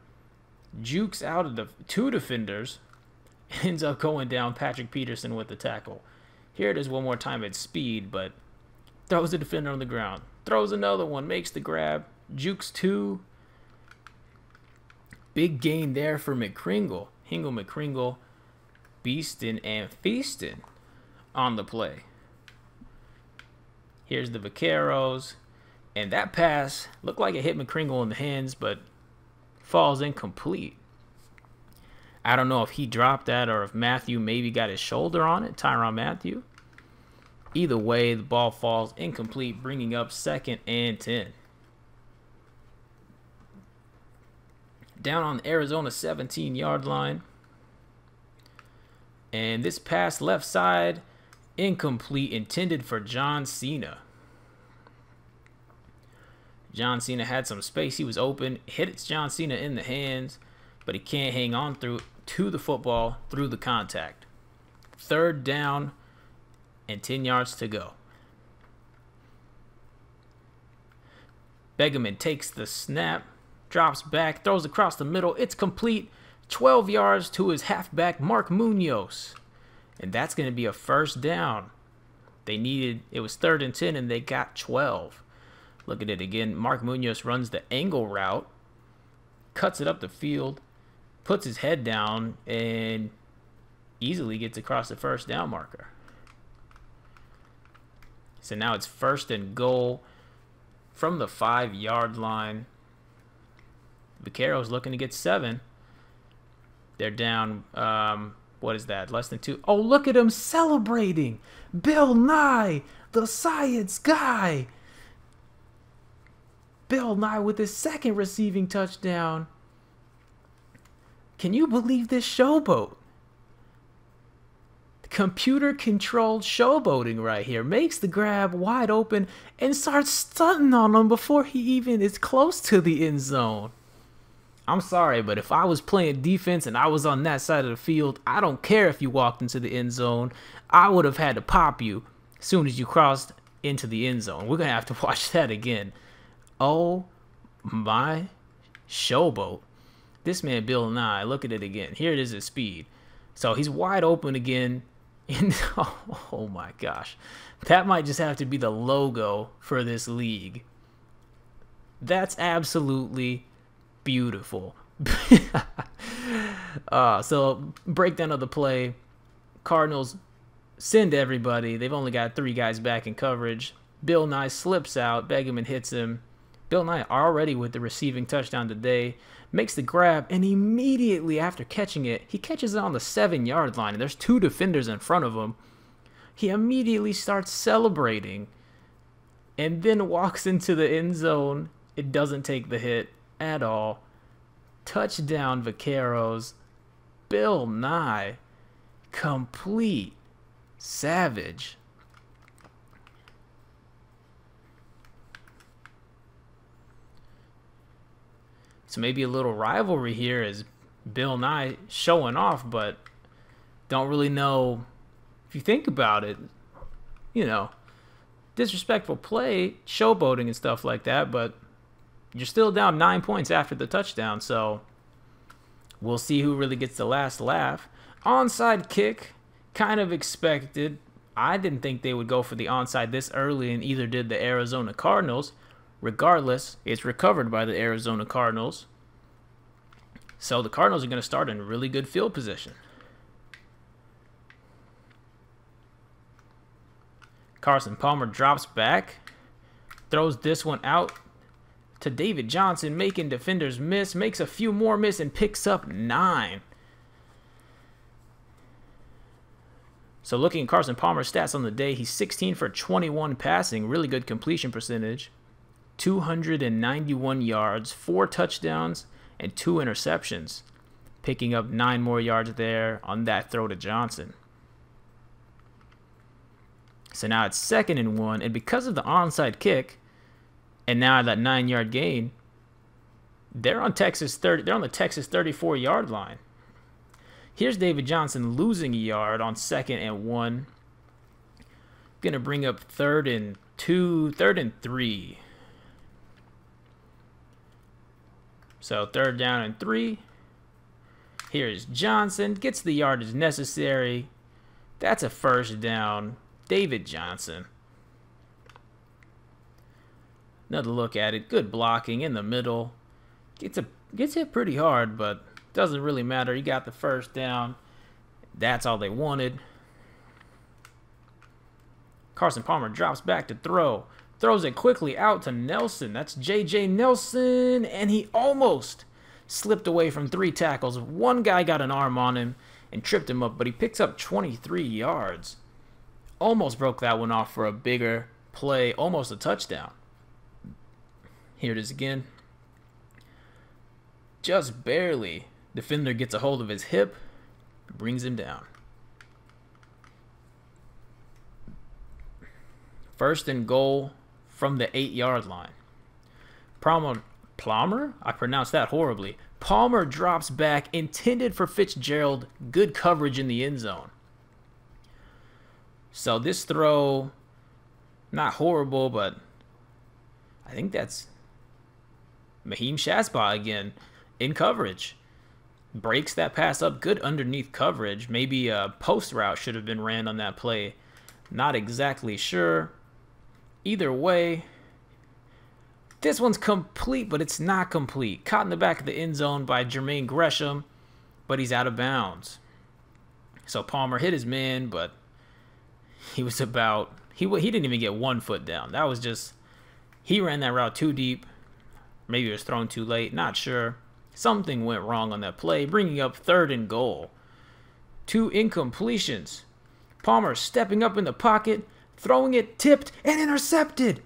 Jukes out of the 2 defenders. Ends up going down Patrick Peterson with the tackle. Here it is one more time at speed, but throws the defender on the ground. Throws another one, makes the grab. Jukes 2. Big gain there for McCringle. Hingle McCringle beastin' and feastin' on the play. Here's the Vaqueros. And that pass looked like it hit McCringle in the hands, but falls incomplete. I don't know if he dropped that or if Matthew maybe got his shoulder on it, Tyrann Mathieu. Either way, the ball falls incomplete, bringing up 2nd and 10. Down on the Arizona 17-yard line. And this pass left side, incomplete, intended for John Cena. John Cena had some space. He was open. Hit John Cena in the hands, but he can't hang on to the football through the contact. 3rd down and 10 yards to go. Begeman takes the snap, drops back, throws across the middle. It's complete. 12 yards to his halfback, Mark Munoz. And that's going to be a 1st down. It was 3rd and 10, and they got 12. Look at it again. Mark Munoz runs the angle route, cuts it up the field, puts his head down, and easily gets across the 1st down marker. So now it's 1st and goal from the 5-yard line. Vaqueros looking to get 7. They're down, what is that, less than 2. Oh, look at him celebrating. Bill Nye, the science guy. Bill Nye with his 2nd receiving touchdown. Can you believe this showboat? Computer-controlled showboating right here. Makes the grab wide open and starts stunting on him before he even is close to the end zone. I'm sorry, but if I was playing defense and I was on that side of the field, I don't care if you walked into the end zone. I would have had to pop you as soon as you crossed into the end zone. We're going to have to watch that again. Oh my showboat. This man, Bill Nye, look at it again. Here it is at speed. So he's wide open again. And oh my gosh. That might just have to be the logo for this league. That's absolutely beautiful. So breakdown of the play. Cardinals send everybody. They've only got 3 guys back in coverage. Bill Nye slips out. Begeman hits him. Bill Nye already with the receiving touchdown today. Makes the grab, and immediately after catching it, he catches it on the 7-yard line, and there's 2 defenders in front of him. He immediately starts celebrating and then walks into the end zone. It doesn't take the hit at all. Touchdown, Vaqueros. Bill Nye, complete savage. So maybe a little rivalry here is Bill Nye showing off, but don't really know if you think about it, you know, disrespectful play, showboating and stuff like that, but you're still down 9 points after the touchdown, so we'll see who really gets the last laugh. Onside kick, kind of expected. I didn't think they would go for the onside this early, and either did the Arizona Cardinals. Regardless, it's recovered by the Arizona Cardinals. So the Cardinals are going to start in really good field position. Carson Palmer drops back, throws this one out to David Johnson, making defenders miss, makes a few more miss, and picks up 9. So looking at Carson Palmer's stats on the day, he's 16 for 21 passing, really good completion percentage. 291 yards, 4 touchdowns, and 2 interceptions, picking up 9 more yards there on that throw to Johnson. So now it's 2nd and 1, and because of the onside kick, and now that 9-yard gain, they're on Texas 30. They're on the Texas 34-yard line. Here's David Johnson losing a yard on 2nd and 1. Gonna bring up 3rd and 2, 3rd and 3. So 3rd down and 3. Here's Johnson. Gets the yardage necessary. That's a 1st down. David Johnson. Another look at it. Good blocking in the middle. Gets hit pretty hard, but doesn't really matter. He got the 1st down. That's all they wanted. Carson Palmer drops back to throw. Throws it quickly out to Nelson. That's J.J. Nelson, and he almost slipped away from 3 tackles. One guy got an arm on him and tripped him up, but he picks up 23 yards. Almost broke that one off for a bigger play, almost a touchdown. Here it is again. Just barely. Defender gets a hold of his hip, brings him down. 1st and goal from the 8-yard line. Palmer? I pronounced that horribly. Palmer drops back, intended for Fitzgerald. Good coverage in the end zone. So this throw, not horrible, but I think that's Mahim Shazbah again in coverage. Breaks that pass up. Good underneath coverage. Maybe a post route should have been ran on that play. Not exactly sure. Either way, this one's complete, but it's not complete. Caught in the back of the end zone by Jermaine Gresham, but he's out of bounds. So Palmer hit his man, but he was about, he didn't even get 1 foot down. That was just, he ran that route too deep. Maybe it was thrown too late, not sure. Something went wrong on that play, bringing up 3rd and goal. 2 incompletions. Palmer stepping up in the pocket, throwing it, tipped, and intercepted.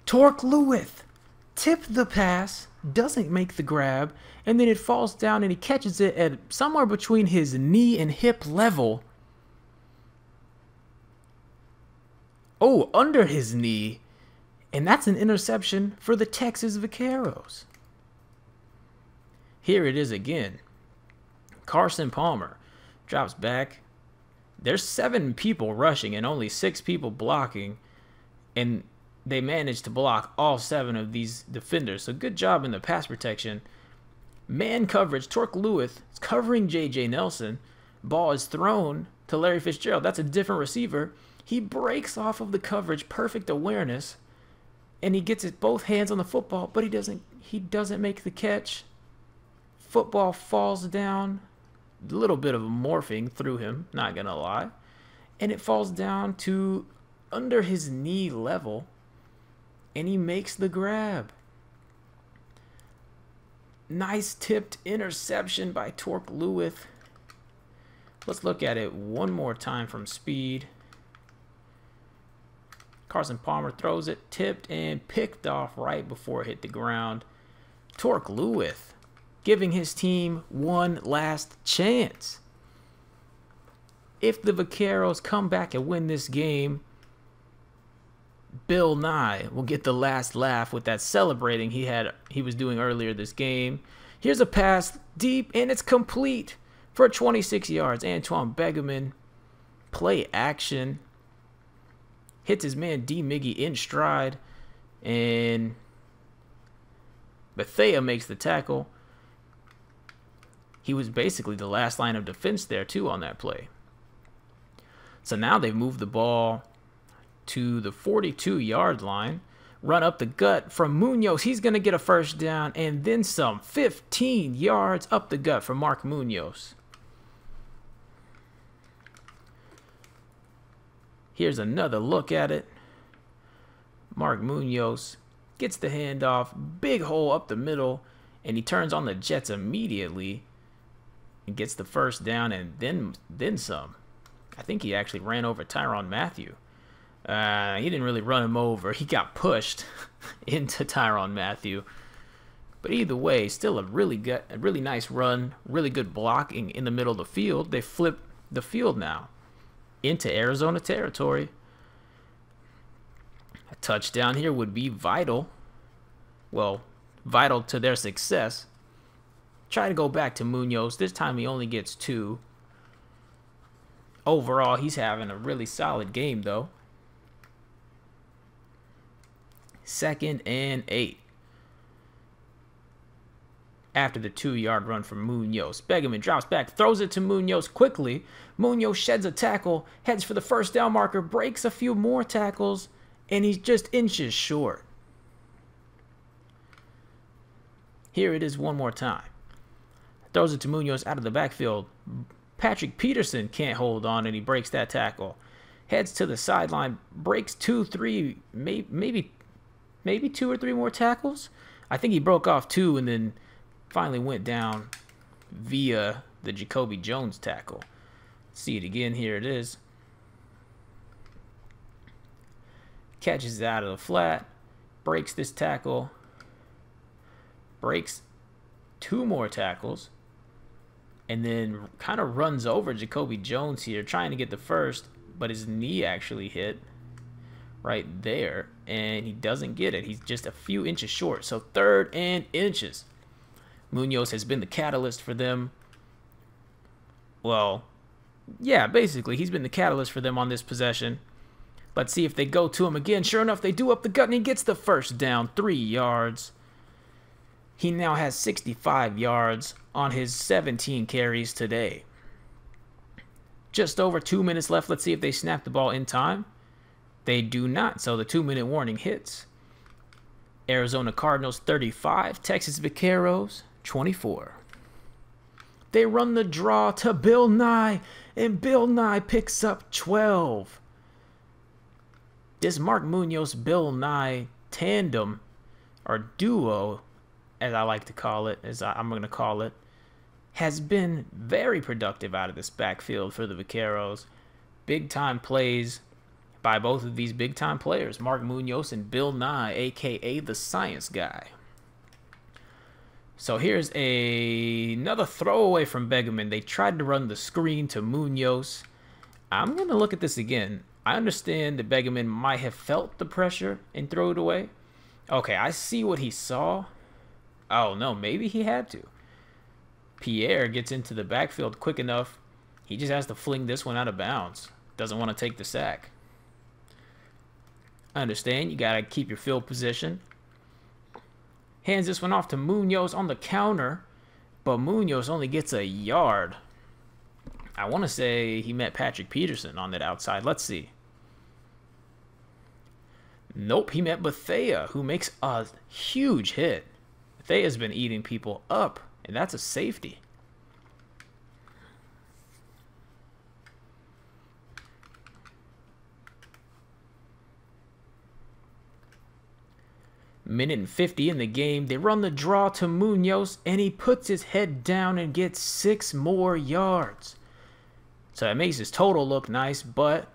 Torque Lewis tipped the pass, doesn't make the grab, and then it falls down and he catches it at somewhere between his knee and hip level. Oh, under his knee. And that's an interception for the Texas Vaqueros. Here it is again. Carson Palmer drops back. There's 7 people rushing and only 6 people blocking. And they managed to block all 7 of these defenders. So good job in the pass protection. Man coverage. Torque Lewis is covering J.J. Nelson. Ball is thrown to Larry Fitzgerald. That's a different receiver. He breaks off of the coverage. Perfect awareness. And he gets his both hands on the football, but he doesn't make the catch. Football falls down. A little bit of morphing through him, not gonna lie. And it falls down to under his knee level. And he makes the grab. Nice tipped interception by Torque Lewis. Let's look at it one more time from speed. Carson Palmer throws it, tipped and picked off right before it hit the ground. Torque Lewis giving his team one last chance. If the Vaqueros come back and win this game, Bill Nye will get the last laugh with that celebrating he was doing earlier this game. Here's a pass deep, and it's complete for 26 yards. Antoine Begeman, play action. Hits his man D. Miggy in stride, and Bethea makes the tackle. He was basically the last line of defense there, too, on that play. So now they've moved the ball to the 42-yard line. Run up the gut from Munoz. He's going to get a first down and then some. 15 yards up the gut for Mark Munoz. Here's another look at it. Mark Munoz gets the handoff. Big hole up the middle. And he turns on the Jets immediately. And gets the first down and then some. I think he actually ran over Tyrann Mathieu. He didn't really run him over. He got pushed into Tyrann Mathieu. But either way, still a really nice run. Really good blocking in the middle of the field. They flip the field now into Arizona territory. A touchdown here would be vital. Well, vital to their success. Try to go back to Munoz. This time he only gets 2. Overall, he's having a really solid game, though. 2nd and 8. After the 2-yard run from Munoz. Begeman drops back, throws it to Munoz quickly. Munoz sheds a tackle, heads for the first down marker, breaks a few more tackles, and he's just inches short. Here it is one more time. Throws it to Munoz out of the backfield. Patrick Peterson can't hold on, and he breaks that tackle. Heads to the sideline, breaks 2, 3, maybe 2 or 3 more tackles. I think he broke off 2 and then finally went down via the Jacoby Jones tackle. See it again. Here it is. Catches it out of the flat. Breaks this tackle. Breaks 2 more tackles. And then kind of runs over Jacoby Jones here, trying to get the first, but his knee actually hit right there, and he doesn't get it. He's just a few inches short. So 3rd and inches. Munoz has been the catalyst for them. Well, yeah, basically, he's been the catalyst for them on this possession. Let's see if they go to him again. Sure enough, they do up the gut, and he gets the first down, 3 yards. He now has 65 yards on his 17 carries today. Just over 2 minutes left. Let's see if they snap the ball in time. They do not, so the 2-minute warning hits. Arizona Cardinals 35, Texas Vaqueros 24. They run the draw to Bill Nye, and Bill Nye picks up 12. This Mark Munoz-Bill Nye tandem, or duo, as I like to call it, I'm going to call it, has been very productive out of this backfield for the Vaqueros. Big-time plays by both of these big-time players, Mark Munoz and Bill Nye, a.k.a. the science guy. So here's another throwaway from Begeman. They tried to run the screen to Munoz. I'm going to look at this again. I understand that Begeman might have felt the pressure and throw it away. Okay, I see what he saw. Oh, no, maybe he had to. Pierre gets into the backfield quick enough. He just has to fling this one out of bounds. Doesn't want to take the sack. I understand. You got to keep your field position. Hands this one off to Munoz on the counter. But Munoz only gets a yard. I want to say he met Patrick Peterson on that outside. Let's see. Nope, he met Bethea, who makes a huge hit. Bethea's been eating people up, and that's a safety. Minute and 50 in the game. They run the draw to Munoz, and he puts his head down and gets 6 more yards. So that makes his total look nice, but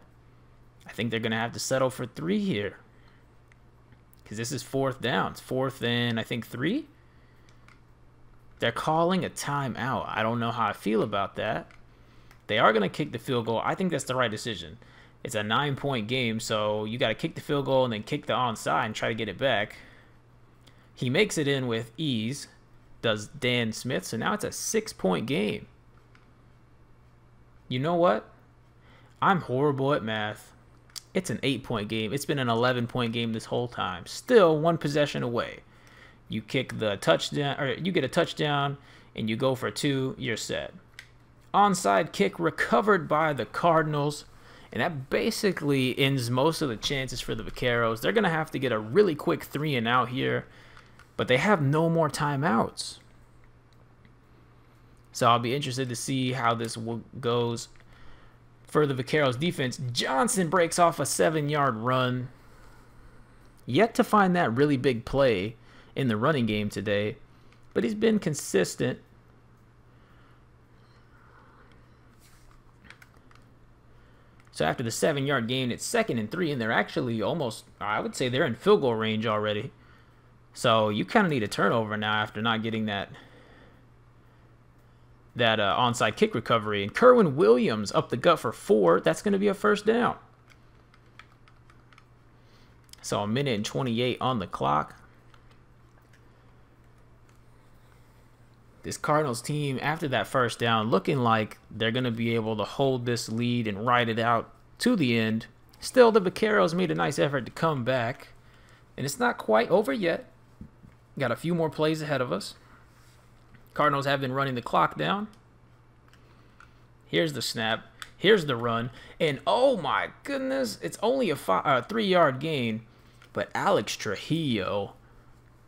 I think they're going to have to settle for 3 here. Because this is 4th down. It's 4th and, I think, 3. They're calling a timeout. I don't know how I feel about that. They are going to kick the field goal. I think that's the right decision. It's a 9-point game, so you got to kick the field goal and then kick the onside and try to get it back. He makes it in with ease, does Dan Smith, so now it's a 6-point game. You know what? I'm horrible at math. It's an 8-point game. It's been an 11-point game this whole time. Still 1 possession away. You kick the touchdown, or you get a touchdown, and you go for 2, you're set. Onside kick recovered by the Cardinals, and that basically ends most of the chances for the Vaqueros. They're going to have to get a really quick 3-and-out here, but they have no more timeouts. So I'll be interested to see how this goes for the Vaqueros defense. Johnson breaks off a 7-yard run. Yet to find that really big play in the running game today, but he's been consistent. So after the 7-yard gain, it's 2nd and 3, and they're actually almost, I would say they're in field goal range already. So you kind of need a turnover now after not getting that onside kick recovery. And Kerwin Williams up the gut for 4. That's going to be a 1st down. So 1 minute and 28 on the clock. This Cardinals team, after that 1st down, looking like they're going to be able to hold this lead and ride it out to the end. Still, the Vaqueros made a nice effort to come back. And it's not quite over yet. Got a few more plays ahead of us. Cardinals have been running the clock down. Here's the snap. Here's the run. And oh my goodness, it's only a 3-yard gain. But Alex Trujillo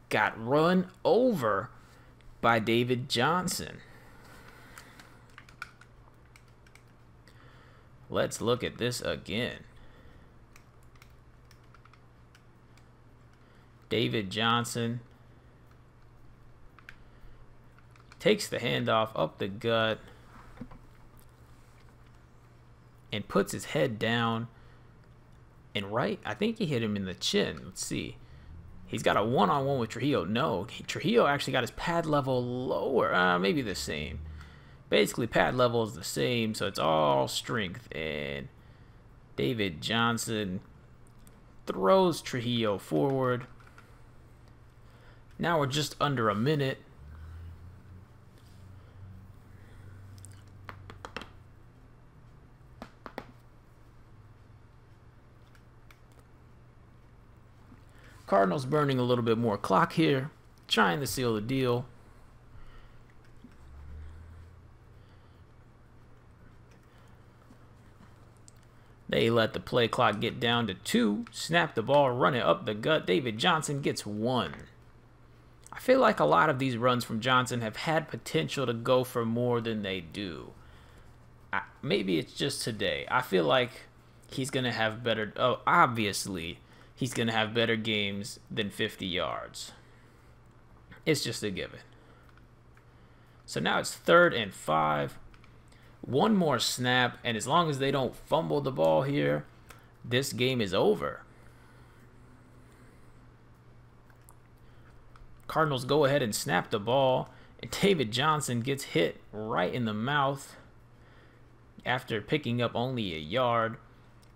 got run over by David Johnson. Let's look at this again. David Johnson takes the handoff up the gut and puts his head down and I think he hit him in the chin. Let's see. He's got a one-on-one with Trujillo. No, Trujillo actually got his pad level lower. Maybe the same. Basically, pad level is the same, so it's all strength. And David Johnson throws Trujillo forward. Now we're just under a minute. Cardinals burning a little bit more clock here, trying to seal the deal. They let the play clock get down to 2, snap the ball, run it up the gut. David Johnson gets 1. I feel like a lot of these runs from Johnson have had potential to go for more than they do. Maybe it's just today. I feel like he's going to have better, obviously, he's going to have better games than 50 yards. It's just a given. So now it's 3rd and 5. 1 more snap, and as long as they don't fumble the ball here, this game is over. Cardinals go ahead and snap the ball, and David Johnson gets hit right in the mouth after picking up only a yard.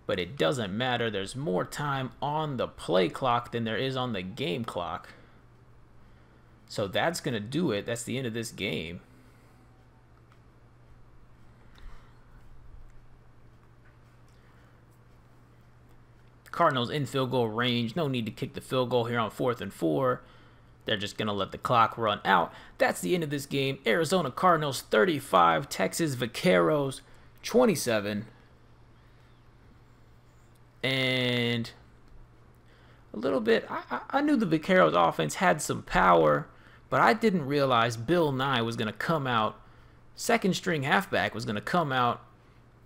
But it doesn't matter. There's more time on the play clock than there is on the game clock. So that's going to do it. That's the end of this game. Cardinals in field goal range. No need to kick the field goal here on 4th and 4. They're just going to let the clock run out. That's the end of this game. Arizona Cardinals 35, Texas Vaqueros 27. And a little bit, I knew the Vaqueros offense had some power, but I didn't realize Bill Nye was going to come out, second string halfback was going to come out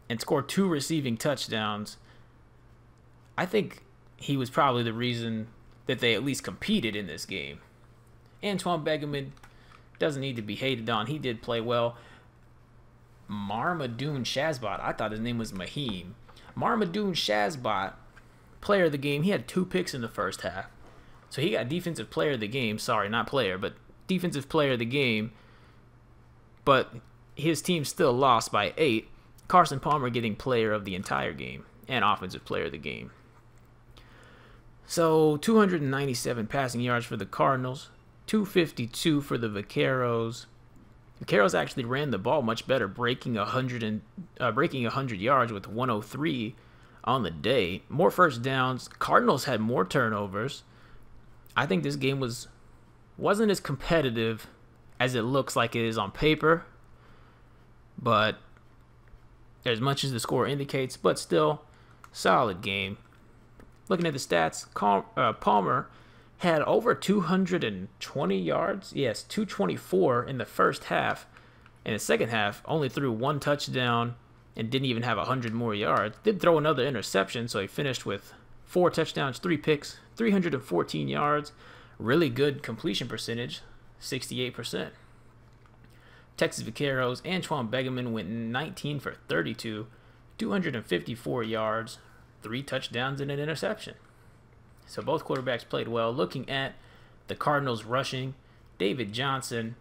and score 2 receiving touchdowns. I think he was probably the reason that they at least competed in this game. Antoine Begeman doesn't need to be hated on. He did play well. Marmadoon Shazbot, I thought his name was Mahim. Marmadoon Shazbot, player of the game. He had 2 picks in the first half. So he got defensive player of the game. Sorry, not player, but defensive player of the game. But his team still lost by 8. Carson Palmer getting player of the entire game and offensive player of the game. So 297 passing yards for the Cardinals, 252 for the Vaqueros. Vaqueros actually ran the ball much better, breaking 100 yards with 103 on the day. More first downs. Cardinals had more turnovers. I think this game wasn't as competitive as it looks like it is on paper, but as much as the score indicates, but still solid game. Looking at the stats, Palmer had over 220 yards. Yes, 224 in the first half. In the second half, only threw 1 touchdown and didn't even have 100 more yards. Did throw another interception, so he finished with 4 touchdowns, 3 picks, 314 yards. Really good completion percentage, 68%. Texas Vaqueros, Antoine Begeman went 19 for 32, 254 yards, 3 touchdowns and an interception. So both quarterbacks played well. Looking at the Cardinals rushing, David Johnson,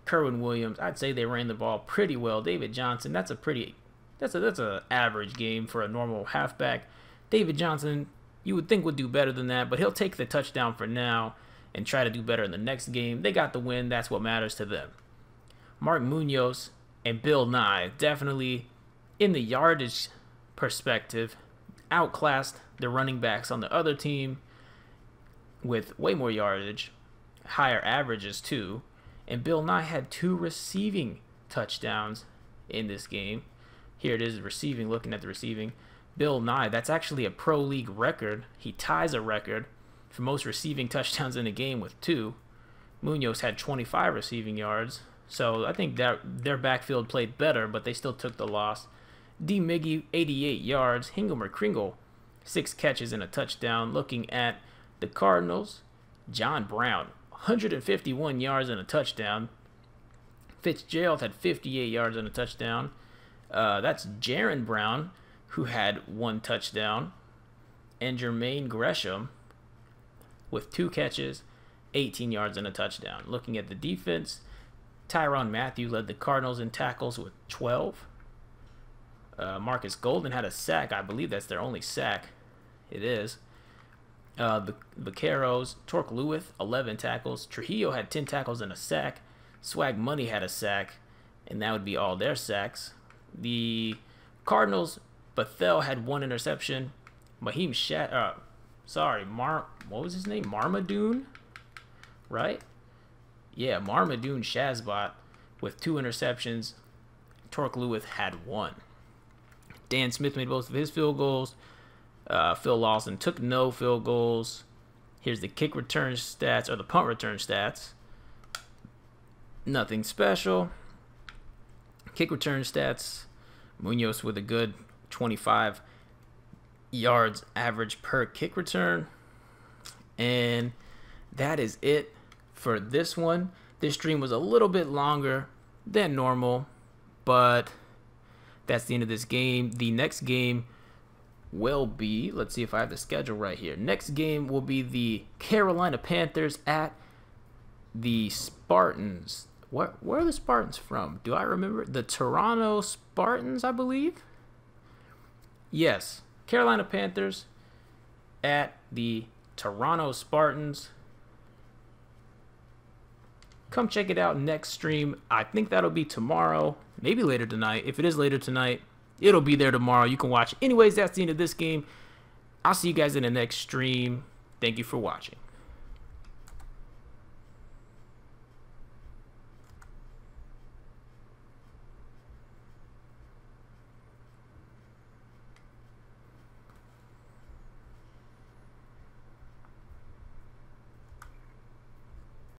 Kerwin Williams, I'd say they ran the ball pretty well. David Johnson, that's a average game for a normal halfback. David Johnson, you would think would do better than that, but he'll take the touchdown for now and try to do better in the next game. They got the win. That's what matters to them. Mark Munoz and Bill Nye, definitely in the yardage perspective, outclassed the running backs on the other team with way more yardage, higher averages too. And Bill Nye had 2 receiving touchdowns in this game. Here it is, receiving, looking at the receiving. Bill Nye, that's actually a pro league record. He ties a record for most receiving touchdowns in a game with 2. Munoz had 25 receiving yards. So I think that their backfield played better, but they still took the loss. D. Miggy, 88 yards. Hingham Kringle, 6 catches and a touchdown. Looking at the Cardinals, John Brown, 151 yards and a touchdown. Fitzgerald had 58 yards and a touchdown. That's Jaron Brown, who had 1 touchdown. And Jermaine Gresham with 2 catches, 18 yards and a touchdown. Looking at the defense, Tyrann Mathieu led the Cardinals in tackles with 12. Marcus Golden had a sack. I believe that's their only sack. It is. The Vaqueros, Torque Lewis, 11 tackles. Trujillo had 10 tackles and a sack. Swag Money had a sack, and that would be all their sacks. The Cardinals, Bethel had 1 interception. what was his name? Marmadoon, right? Yeah, Marmadoon Shazbot with 2 interceptions. Torque Lewis had 1. Dan Smith made most of his field goals. Phil Lawson took no field goals. Here's the kick return stats, or the punt return stats. Nothing special. Kick return stats. Munoz with a good 25 yards average per kick return. And that is it for this one. This stream was a little bit longer than normal, but that's the end of this game. The next game will be, let's see if I have the schedule right here. Next game will be the Carolina Panthers at the Spartans. Where are the Spartans from? Do I remember? The Toronto Spartans, I believe. Yes, Carolina Panthers at the Toronto Spartans. Come check it out next stream. I think that'll be tomorrow, maybe later tonight. If it is later tonight, it'll be there tomorrow. You can watch. Anyways, that's the end of this game. I'll see you guys in the next stream. Thank you for watching.